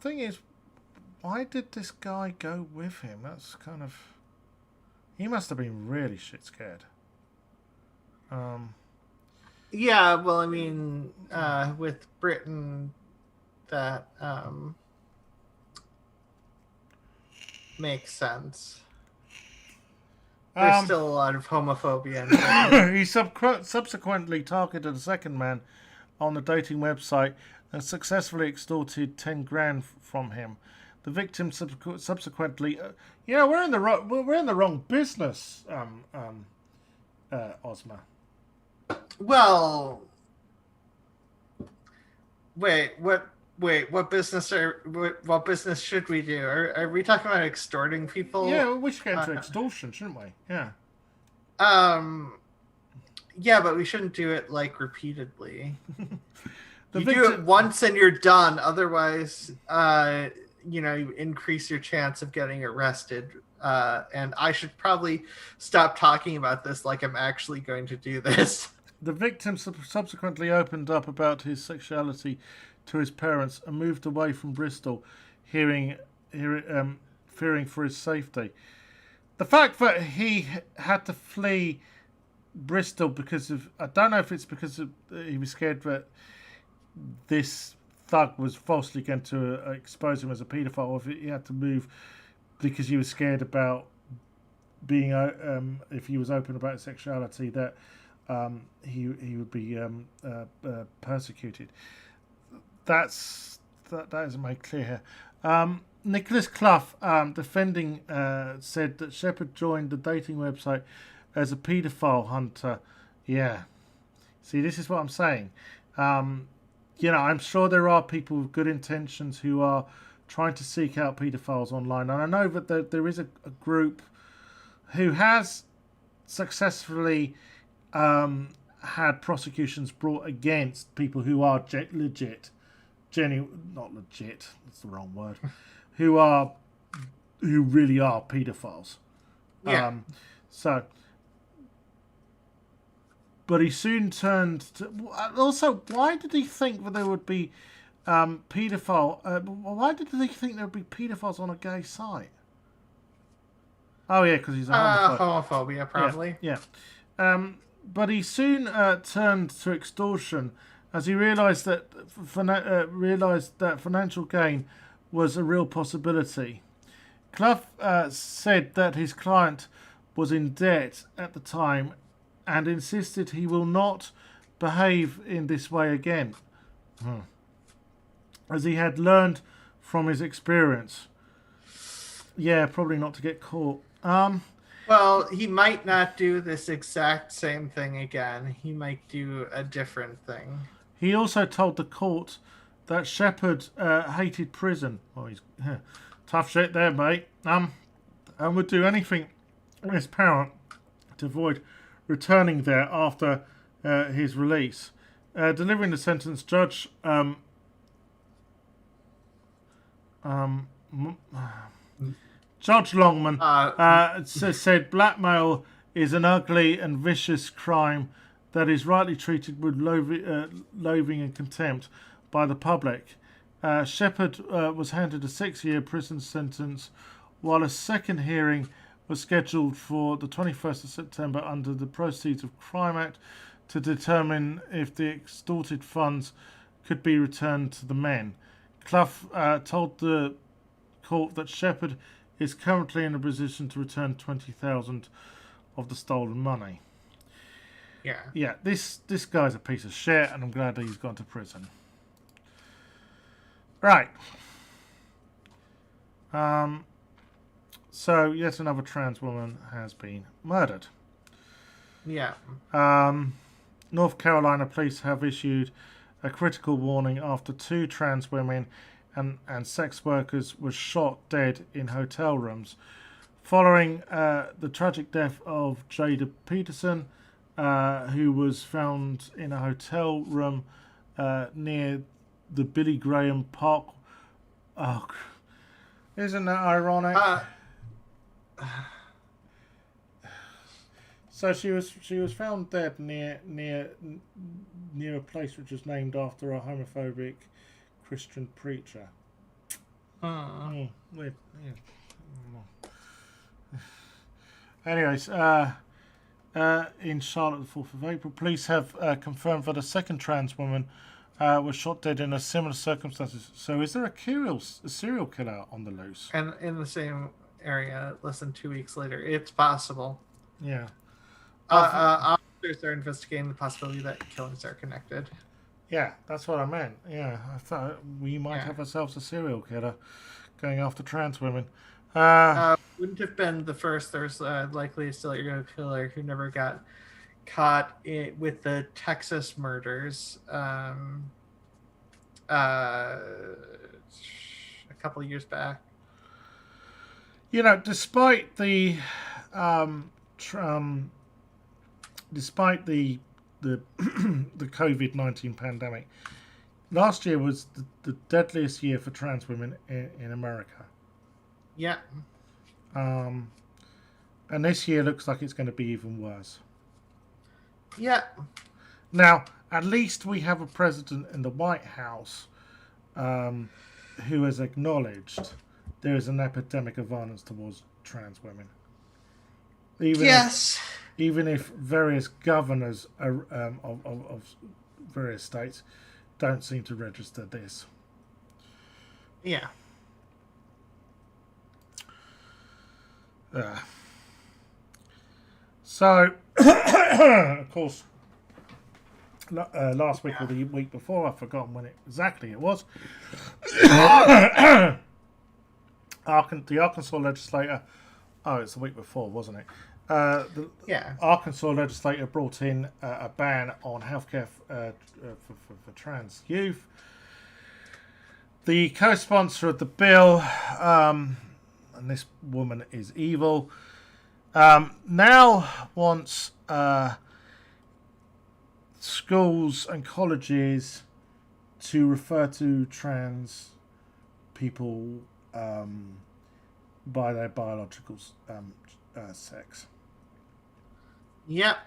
thing is, why did this guy go with him? That's kind of... He must have been really shit scared. Yeah, well, I mean, with Britain, that makes sense. There's still a lot of homophobia. He subsequently targeted a second man on the dating website and successfully extorted 10 grand from him. The victim subsequently, we're in the wrong business, Ozma. Well, what business should we do? Are we talking about extorting people? Yeah, we should get into extortion, shouldn't we? Yeah. Yeah, but we shouldn't do it like repeatedly. Do it once and you're done. Otherwise, you increase your chance of getting arrested. And I should probably stop talking about this like I'm actually going to do this. The victim subsequently opened up about his sexuality to his parents and moved away from Bristol, fearing for his safety. The fact that he had to flee Bristol because of... I don't know if it's because he was scared that this thug was falsely going to expose him as a paedophile, or if he had to move because he was scared about being... if he was open about his sexuality, that he would be persecuted. That isn't made clear here. Nicholas Clough, defending, said that Shepherd joined the dating website as a paedophile hunter. Yeah. See, this is what I'm saying. I'm sure there are people with good intentions who are trying to seek out paedophiles online. And I know that there is a group who has successfully had prosecutions brought against people who are not legit, that's the wrong word, who really are paedophiles. Yeah. But he soon turned to... Also, why did he think that there would be why did he think there would be paedophiles on a gay site? Oh, yeah, because he's a homophobe. Homophobia, probably. Yeah. But he soon turned to extortion as he realised that financial gain was a real possibility. Clough said that his client was in debt at the time and insisted he will not behave in this way again, as he had learned from his experience. Yeah, probably not to get caught. Well, he might not do this exact same thing again. He might do a different thing. He also told the court that Shepherd hated prison. Oh, he's tough shit there, mate. And would do anything in his power to avoid returning there after his release. Delivering the sentence, Judge Longman said blackmail is an ugly and vicious crime that is rightly treated with loathing and contempt by the public. Shepherd was handed a 6-year prison sentence, while a second hearing was scheduled for the 21st of September under the Proceeds of Crime Act to determine if the extorted funds could be returned to the men. Clough told the court that Shepherd is currently in a position to return 20,000 of the stolen money. Yeah, this guy's a piece of shit, and I'm glad that he's gone to prison. Right. So yet another trans woman has been murdered. Yeah. North Carolina police have issued a critical warning after 2 trans women and sex workers were shot dead in hotel rooms following the tragic death of Jada Peterson, who was found in a hotel room near the Billy Graham Park. Oh, isn't that ironic? So she was found dead near a place which was named after a homophobic Christian preacher. Weird. Anyways, in Charlotte, the 4th of April, police have confirmed that a second trans woman was shot dead in a similar circumstances. So, is there a serial killer on the loose? And in the same area, less than 2 weeks later, it's possible. Yeah. Officers are investigating the possibility that killings are connected. Yeah, that's what I meant. Yeah, I thought we might have ourselves a serial killer going after trans women. Wouldn't have been the first. There's likely a serial killer who never got caught with the Texas murders a couple of years back. You know, despite the the COVID-19 pandemic, last year was the deadliest year for trans women in America. Yeah. And this year looks like it's going to be even worse. Yeah. Now, at least we have a president in the White House who has acknowledged there is an epidemic of violence towards trans women. Even if various governors of various states don't seem to register this. Yeah. So, of course, last week or the week before, I've forgotten when exactly it was, the Arkansas legislator, it's the week before, wasn't it? The Arkansas legislator brought in a ban on healthcare for trans youth. The co-sponsor of the bill, and this woman is evil, now wants schools and colleges to refer to trans people by their biological sex. Yep.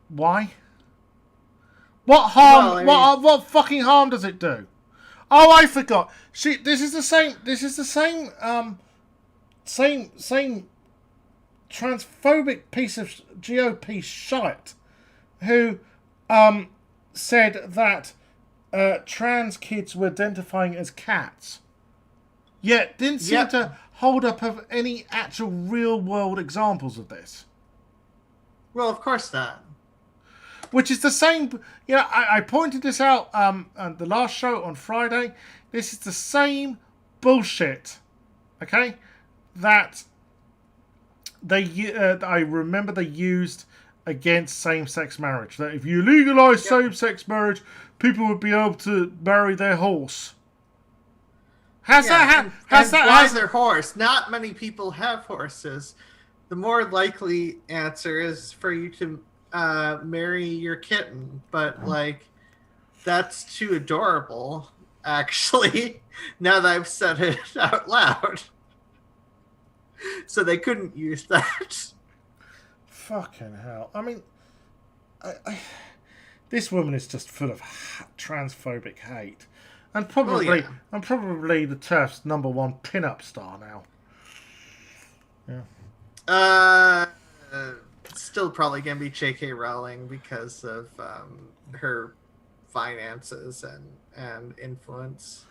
Why? What harm? What fucking harm does it do? Oh, I forgot. This is the same transphobic piece of GOP shite who said that trans kids were identifying as cats, yet didn't seem to hold up of any actual real world examples of this. Well, of course not. Which is the same, I pointed this out on the last show on Friday. This is the same bullshit, okay, that I remember they used against same-sex marriage. That if you legalize same-sex marriage, people would be able to marry their horse. Has their horse? Not many people have horses. The more likely answer is for you to marry your kitten, but that's too adorable, actually, now that I've said it out loud. So they couldn't use that. Fucking hell. I mean, this woman is just full of transphobic hate. and probably Well, yeah. and probably the turf's #1 pin-up star now. Yeah. Still probably gonna be J.K. Rowling because of her finances and influence,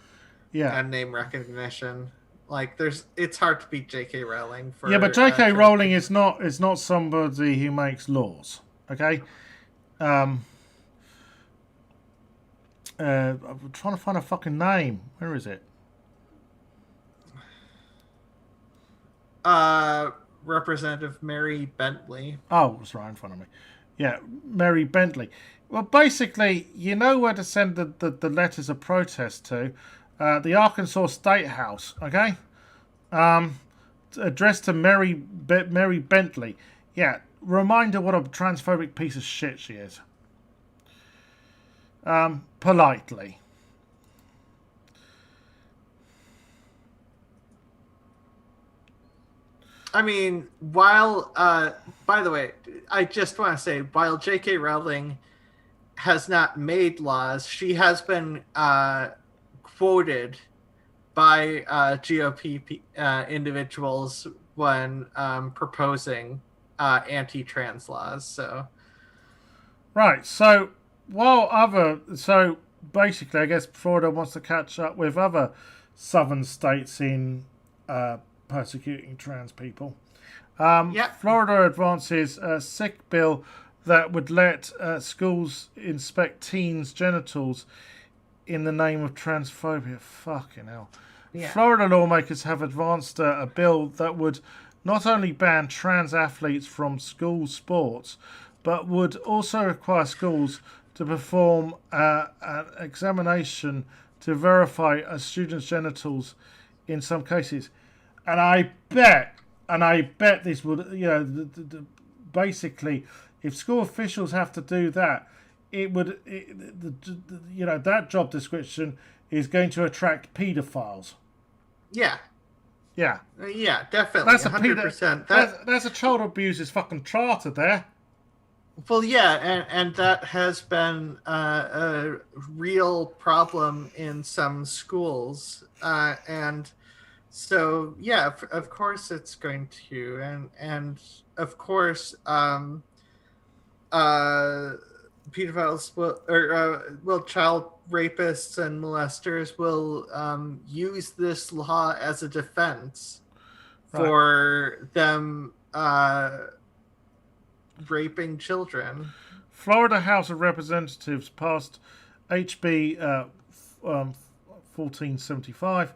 Yeah. and name recognition. Like, it's hard to beat J.K. Rowling for. Yeah, but J.K. Rowling is not somebody who makes laws. Okay. I'm trying to find a fucking name. Where is it? Representative Mary Bentley. Oh, it's right in front of me. Yeah, Mary Bentley. Well, basically, you know where to send the letters of protest to. The Arkansas State House, okay? Addressed to Mary Bentley. Yeah, remind her what a transphobic piece of shit she is. Politely. I mean, while, by the way, I just want to say, while J.K. Rowling has not made laws, she has been quoted by GOP individuals when proposing anti-trans laws. So, right. So basically, I guess Florida wants to catch up with other southern states in persecuting trans people. Florida advances a sick bill that would let schools inspect teens' genitals in the name of transphobia. Fucking hell. Yeah. Florida lawmakers have advanced a bill that would not only ban trans athletes from school sports, but would also require schools to perform an examination to verify a student's genitals in some cases. And I bet this would, basically, if school officials have to do that, that job description is going to attract paedophiles. Yeah. Yeah. Yeah, definitely. That's 100%. That's a child abuser's fucking charter there. Well, yeah, and that has been a real problem in some schools, and so yeah, of course it's going to, and of course, pedophiles will child rapists and molesters will use this law as a defense for them raping children. Florida House of Representatives passed HB 1475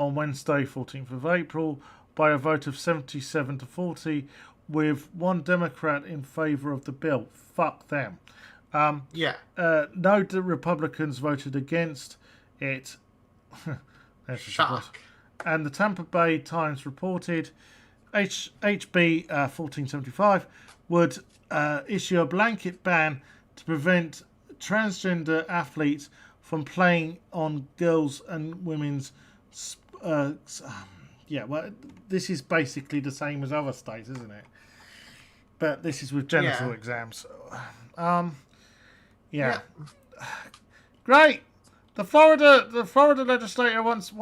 on Wednesday, 14th of April, by a vote of 77 to 40, with one Democrat in favour of the bill. Fuck them. No Republicans voted against it. Shock. And the Tampa Bay Times reported HB 1475 would issue a blanket ban to prevent transgender athletes from playing on girls' and women's this is basically the same as other states, isn't it? But this is with genital exams. Great. The Florida legislature wants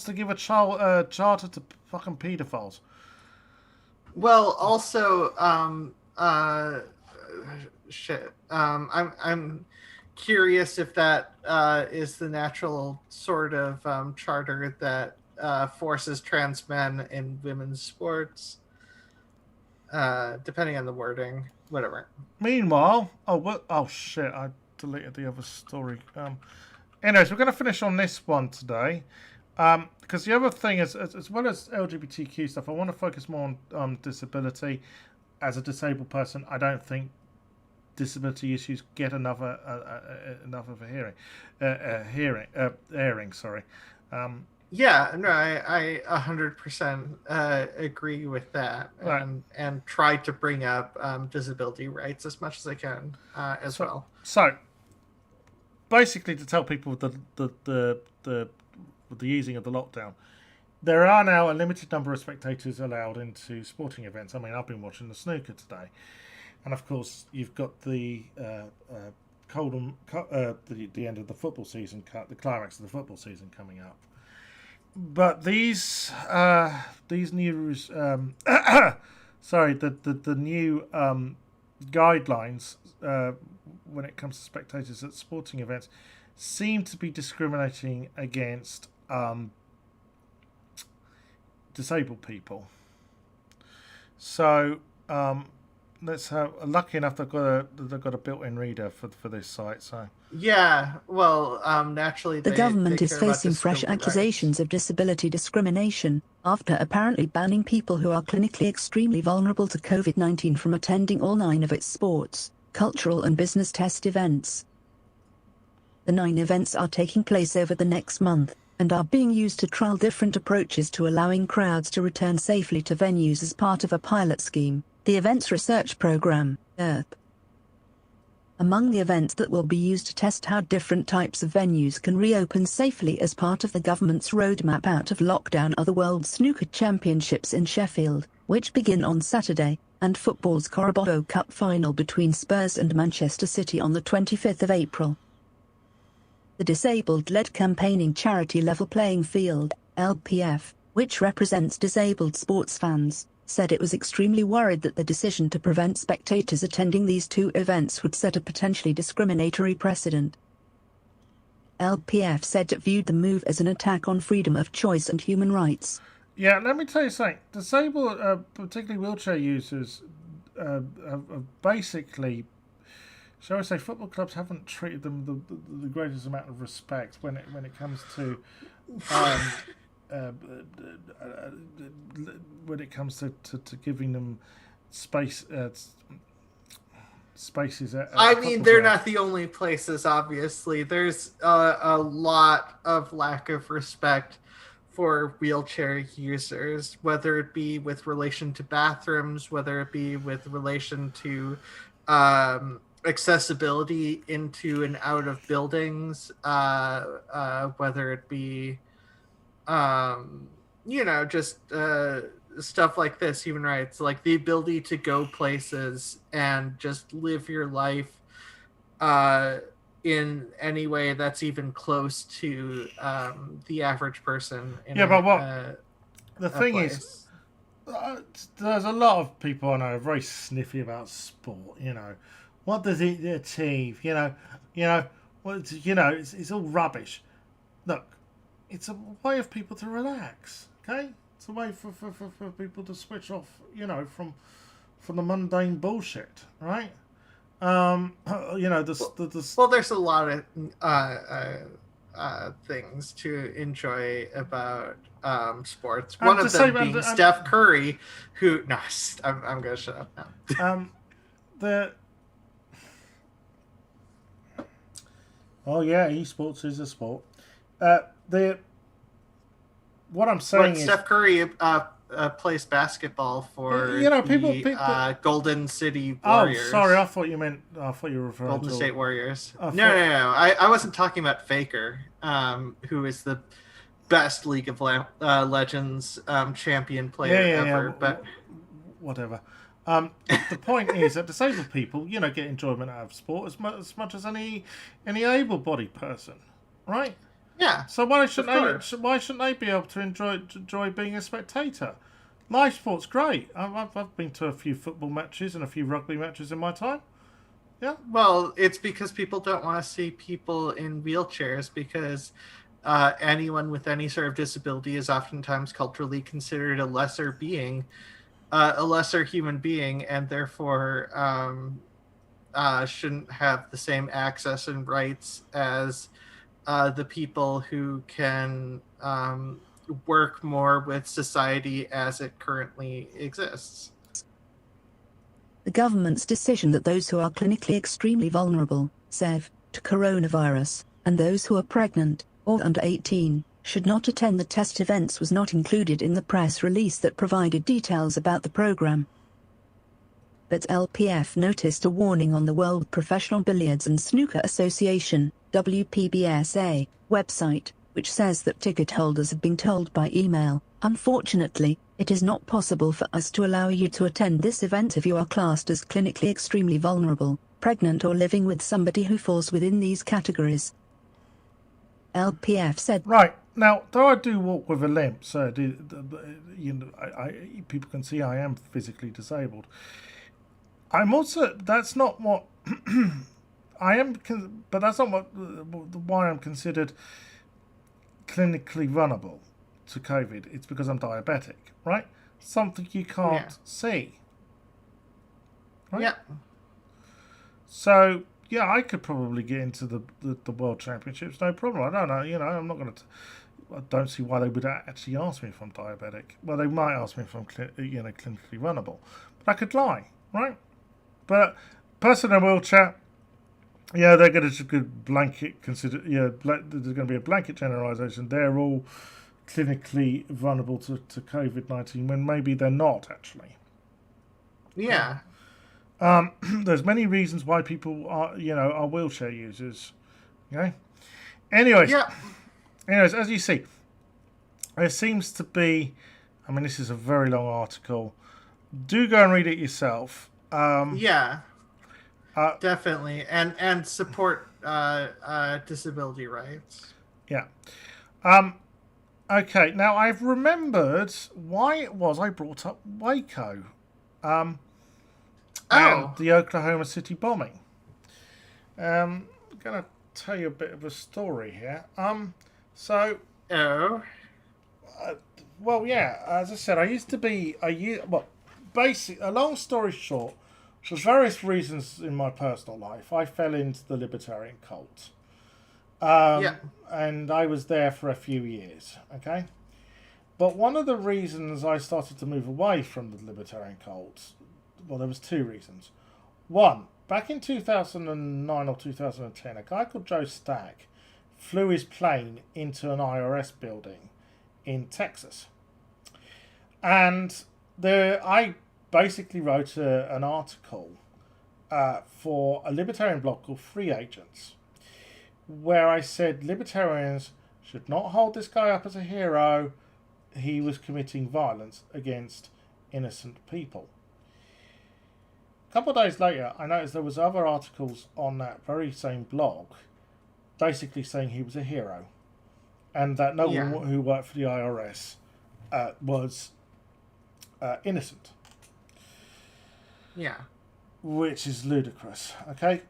to give a charter to fucking pedophiles. Well, also, I'm curious if that is the natural sort of charter that forces trans men in women's sports, depending on the wording, whatever. Meanwhile, oh shit, I deleted the other story. Anyways, we're going to finish on this one today. Because the other thing is, as well as LGBTQ stuff, I want to focus more on disability. As a disabled person, I don't think disability issues get enough of a airing. Sorry. Yeah, no, I 100% agree with that, and try to bring up disability rights as much as I can as well. So, basically, to tell people with the easing of the lockdown, there are now a limited number of spectators allowed into sporting events. I mean, I've been watching the snooker today, and of course, you've got the the end of the football season, the climax of the football season coming up. But these new the new guidelines when it comes to spectators at sporting events seem to be discriminating against disabled people. So let's have. Lucky enough, they've got a built-in reader for this site. So yeah, well, naturally, the government is facing fresh accusations of disability discrimination after apparently banning people who are clinically extremely vulnerable to COVID-19 from attending all 9 of its sports, cultural and business test events. The 9 events are taking place over the next month and are being used to trial different approaches to allowing crowds to return safely to venues as part of a pilot scheme, the Events Research Program, ERP. Among the events that will be used to test how different types of venues can reopen safely as part of the government's roadmap out of lockdown are the World Snooker Championships in Sheffield, which begin on Saturday, and football's Carabao Cup final between Spurs and Manchester City on the 25th of April. The disabled-led campaigning charity Level Playing Field, LPF, which represents disabled sports fans, said it was extremely worried that the decision to prevent spectators attending these 2 events would set a potentially discriminatory precedent. LPF said it viewed the move as an attack on freedom of choice and human rights. Yeah, let me tell you something. Disabled, particularly wheelchair users, have basically, shall I say, football clubs haven't treated them the greatest amount of respect when it comes to when it comes to giving them spaces at I mean, they're grounds. not the only places, obviously. There's a lot of lack of respect for wheelchair users, whether it be with relation to bathrooms, whether it be with relation to accessibility into and out of buildings, whether it be just stuff like this, human rights, like the ability to go places and just live your life in any way that's even close to the average person. The thing is, there's a lot of people I know very sniffy about sport. What does it achieve? It's all rubbish. Look, it's a way of people to relax. Okay, it's a way for people to switch off. From the mundane bullshit, right? Well, there's a lot of things to enjoy about sports. One of them being Steph Curry, who I'm gonna shut up now. Esports is a sport. What I'm saying is Steph Curry plays basketball for people Golden City Warriors. Oh, sorry, I thought you were referring Golden to State Warriors. No. I wasn't talking about Faker, who is the best League of Legends champion player ever. But whatever. The point is that disabled people, get enjoyment out of sport as much as any able-bodied person, right? Yeah. So why shouldn't they be able to enjoy being a spectator? Live sport's great. I've been to a few football matches and a few rugby matches in my time. Yeah. Well, it's because people don't want to see people in wheelchairs because anyone with any sort of disability is oftentimes culturally considered a lesser being, a lesser human being, and therefore shouldn't have the same access and rights as the people who can work more with society as it currently exists. The government's decision that those who are clinically extremely vulnerable, SEV, to coronavirus, and those who are pregnant or under 18, should not attend the test events was not included in the press release that provided details about the program. But LPF noticed a warning on the World Professional Billiards and Snooker Association, WPBSA, website, which says that ticket holders have been told by email, "Unfortunately, it is not possible for us to allow you to attend this event if you are classed as clinically extremely vulnerable. pregnant or living with somebody who falls within these categories. LPF said. Right. Now, though I do walk with a limp, so people can see I am physically disabled. I'm also, that's not what I am, but that's not why I'm considered clinically vulnerable to COVID. It's because I'm diabetic, right? Something you can't see. Right? Yeah. So, yeah, I could probably get into the World Championships, no problem. I don't know, I'm not going to... I don't see why they would actually ask me if I'm diabetic. Well, they might ask me if I'm clinically vulnerable. But I could lie, right? But person in a wheelchair, they're going to just blanket consider. There's going to be a blanket generalisation. They're all clinically vulnerable to COVID-19 when maybe they're not actually. Yeah. There's many reasons why people are wheelchair users. Okay. Anyways, as you see, there seems to be. I mean, this is a very long article. Do go and read it yourself. Definitely, and support disability rights. Yeah. Okay. Now I've remembered why it was I brought up Waco. And the Oklahoma City bombing. I'm gonna tell you a bit of a story here. Well, yeah. As I said, basically, a long story short, for various reasons in my personal life, I fell into the libertarian cult. And I was there for a few years, okay? But one of the reasons I started to move away from the libertarian cult, well, there was two reasons. One, back in 2009 or 2010, a guy called Joe Stack flew his plane into an IRS building in Texas. And I basically wrote an article for a libertarian blog called Free Agents, where I said libertarians should not hold this guy up as a hero. He was committing violence against innocent people. A couple of days later, I noticed there was other articles on that very same blog basically saying he was a hero and that no one who worked for the IRS was innocent. Yeah. Which is ludicrous. Okay?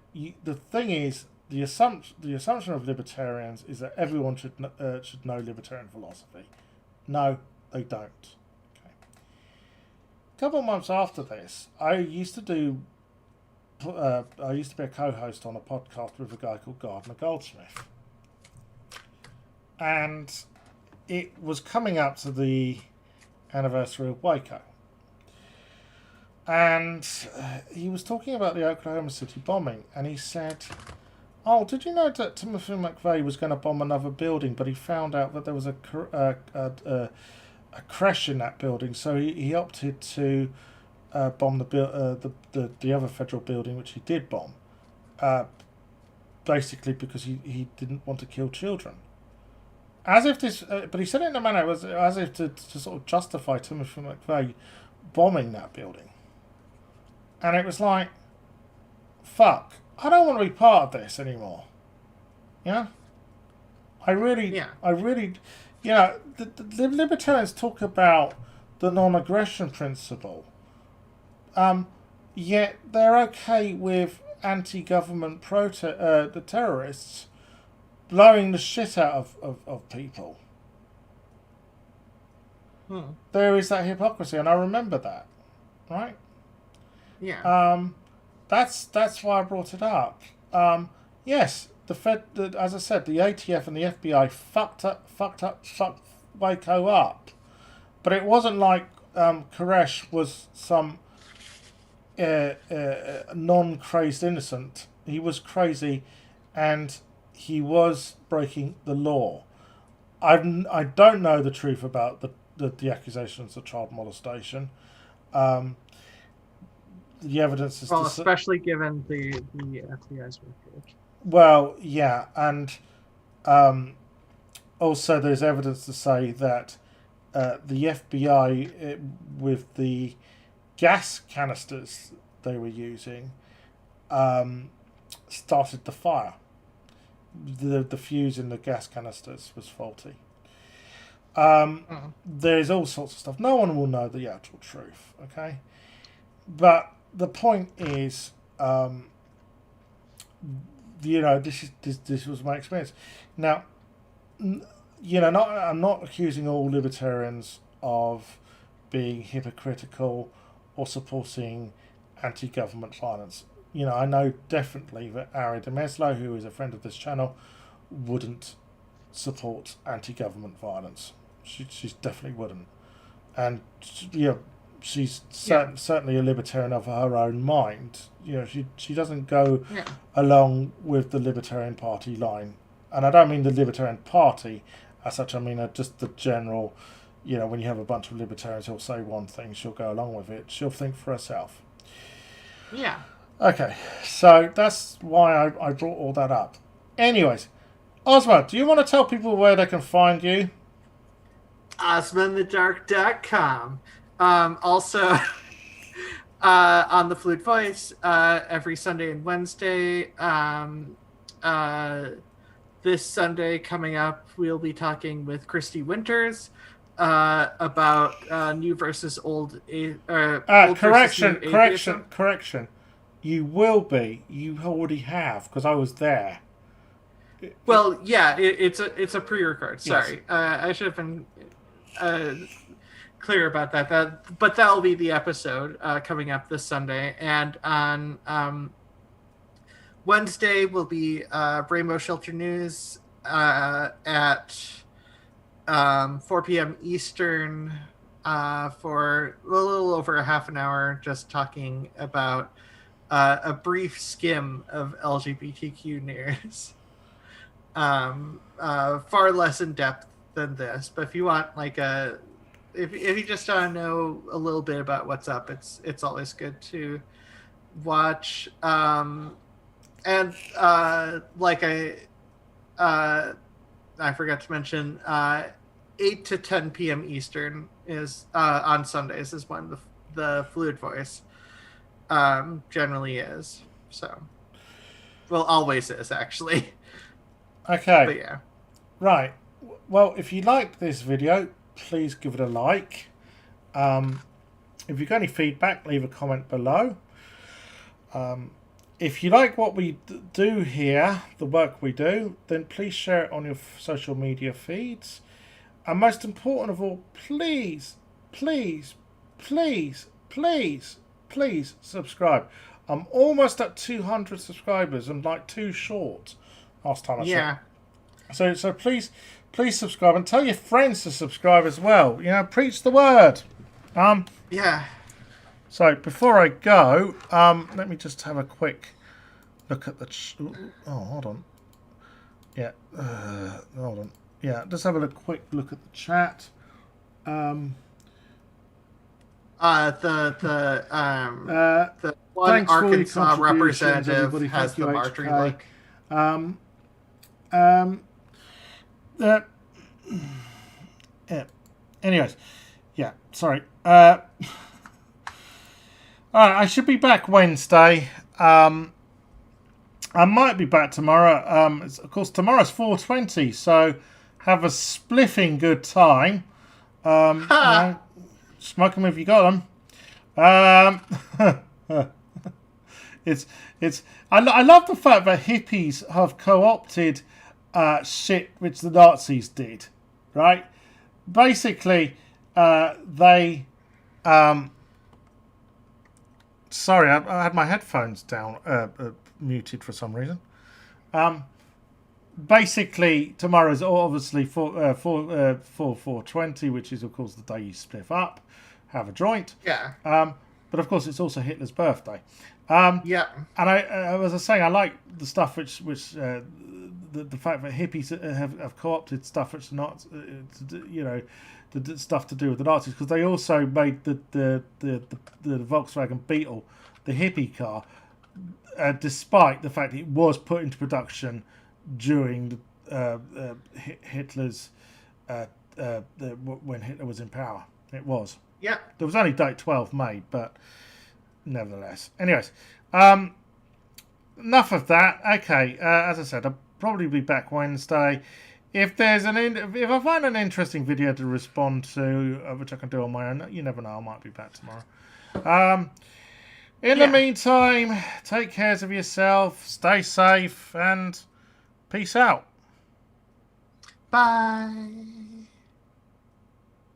The thing is, the assumption of libertarians is that everyone should know libertarian philosophy. No, they don't. Okay. A couple of months after this, I used to be a co-host on a podcast with a guy called Gardner Goldsmith, and it was coming up to the anniversary of Waco, and he was talking about the Oklahoma City bombing, and he said, "Oh, did you know that Timothy McVeigh was going to bomb another building, but he found out that there was a crash in that building, so he opted to bomb the other federal building, which he did bomb, basically because he didn't want to kill children." As if this, but he said it in a manner, it was as if to sort of justify Timothy McVeigh bombing that building, and it was like, fuck. I don't want to be part of this anymore. Yeah? I really, the libertarians talk about the non-aggression principle, yet they're okay with anti-government the terrorists blowing the shit out of people. There is that hypocrisy, and I remember that, right? Yeah. That's why I brought it up. Yes, as I said, the ATF and the FBI fucked Waco up, but it wasn't like Koresh was some non-crazed innocent. He was crazy, and he was breaking the law. I don't know the truth about the accusations of child molestation. The evidence is especially given the FBI's record. Well, yeah, and also there's evidence to say that the FBI, with the gas canisters they were using, started the fire. The fuse in the gas canisters was faulty. There's all sorts of stuff. No one will know the actual truth, okay? But the point is, this was my experience. Now, I'm not accusing all libertarians of being hypocritical or supporting anti-government violence. I know definitely that Ari Demeslo, who is a friend of this channel, wouldn't support anti-government violence. She definitely wouldn't. And she's certainly a libertarian of her own mind. She doesn't go along with the Libertarian Party line. And I don't mean the Libertarian Party as such. I mean just the general, when you have a bunch of libertarians who'll say one thing, she'll go along with it. She'll think for herself. Yeah. Okay, so that's why I brought all that up. Anyways, Ozma, do you want to tell people where they can find you? OzmaInTheDark.com. Also, on the Fluid Voice, every Sunday and Wednesday. This Sunday coming up, we'll be talking with Christy Winters about new versus old. Correction. You will be. You already have, because I was there. Well, yeah, it's a pre-record. Sorry, yes. I should have been clear about that. But that'll be the episode coming up this Sunday, and on Wednesday will be Rainbow Shelter News at 4 p.m. Eastern for a little over a half an hour, just talking about a brief skim of LGBTQ news. Far less in depth than this, but if you want if you just want to know a little bit about what's up, it's always good to watch. And I forgot to mention, 8 to 10 p.m. Eastern is on Sundays is when the Fluid Voice generally is. So, well, always is actually. Okay. But yeah. Right. Well, if you liked this video, please give it a like. If you've got any feedback, leave a comment below. If you like what we do here, the work we do, then please share it on your social media feeds. And most important of all, please subscribe. I'm almost at 200 subscribers. I'm like too short last time I said. So please subscribe and tell your friends to subscribe as well. Preach the word. Yeah. So before I go, let me just have a quick look at the. Hold on. Yeah. Hold on. Yeah. Just have a quick look at the chat. The one Arkansas representative has the Marjorie look. Yeah. Anyways, yeah. Sorry. All right, I should be back Wednesday. I might be back tomorrow. Of course, tomorrow's 420, so have a spliffing good time. Smoke them if you got them. I love the fact that hippies have co-opted shit which the Nazis did, right? Basically, they. Sorry, I had my headphones down, muted for some reason. Basically, tomorrow's obviously 420, which is of course the day you spliff up, have a joint. Yeah. But of course, it's also Hitler's birthday. Yeah. And as I was saying, I like the stuff which the fact that hippies have co-opted stuff which not, the stuff to do with the Nazis, because they also made the Volkswagen Beetle, the hippie car, despite the fact it was put into production during Hitler's when Hitler was in power. It was. Yeah. There was only date 12 made, but nevertheless. Anyways, enough of that. Okay, as I said, I'll probably be back Wednesday. If there's if I find an interesting video to respond to, which I can do on my own, you never know, I might be back tomorrow. In the meantime, take care of yourself, stay safe, and peace out. Bye.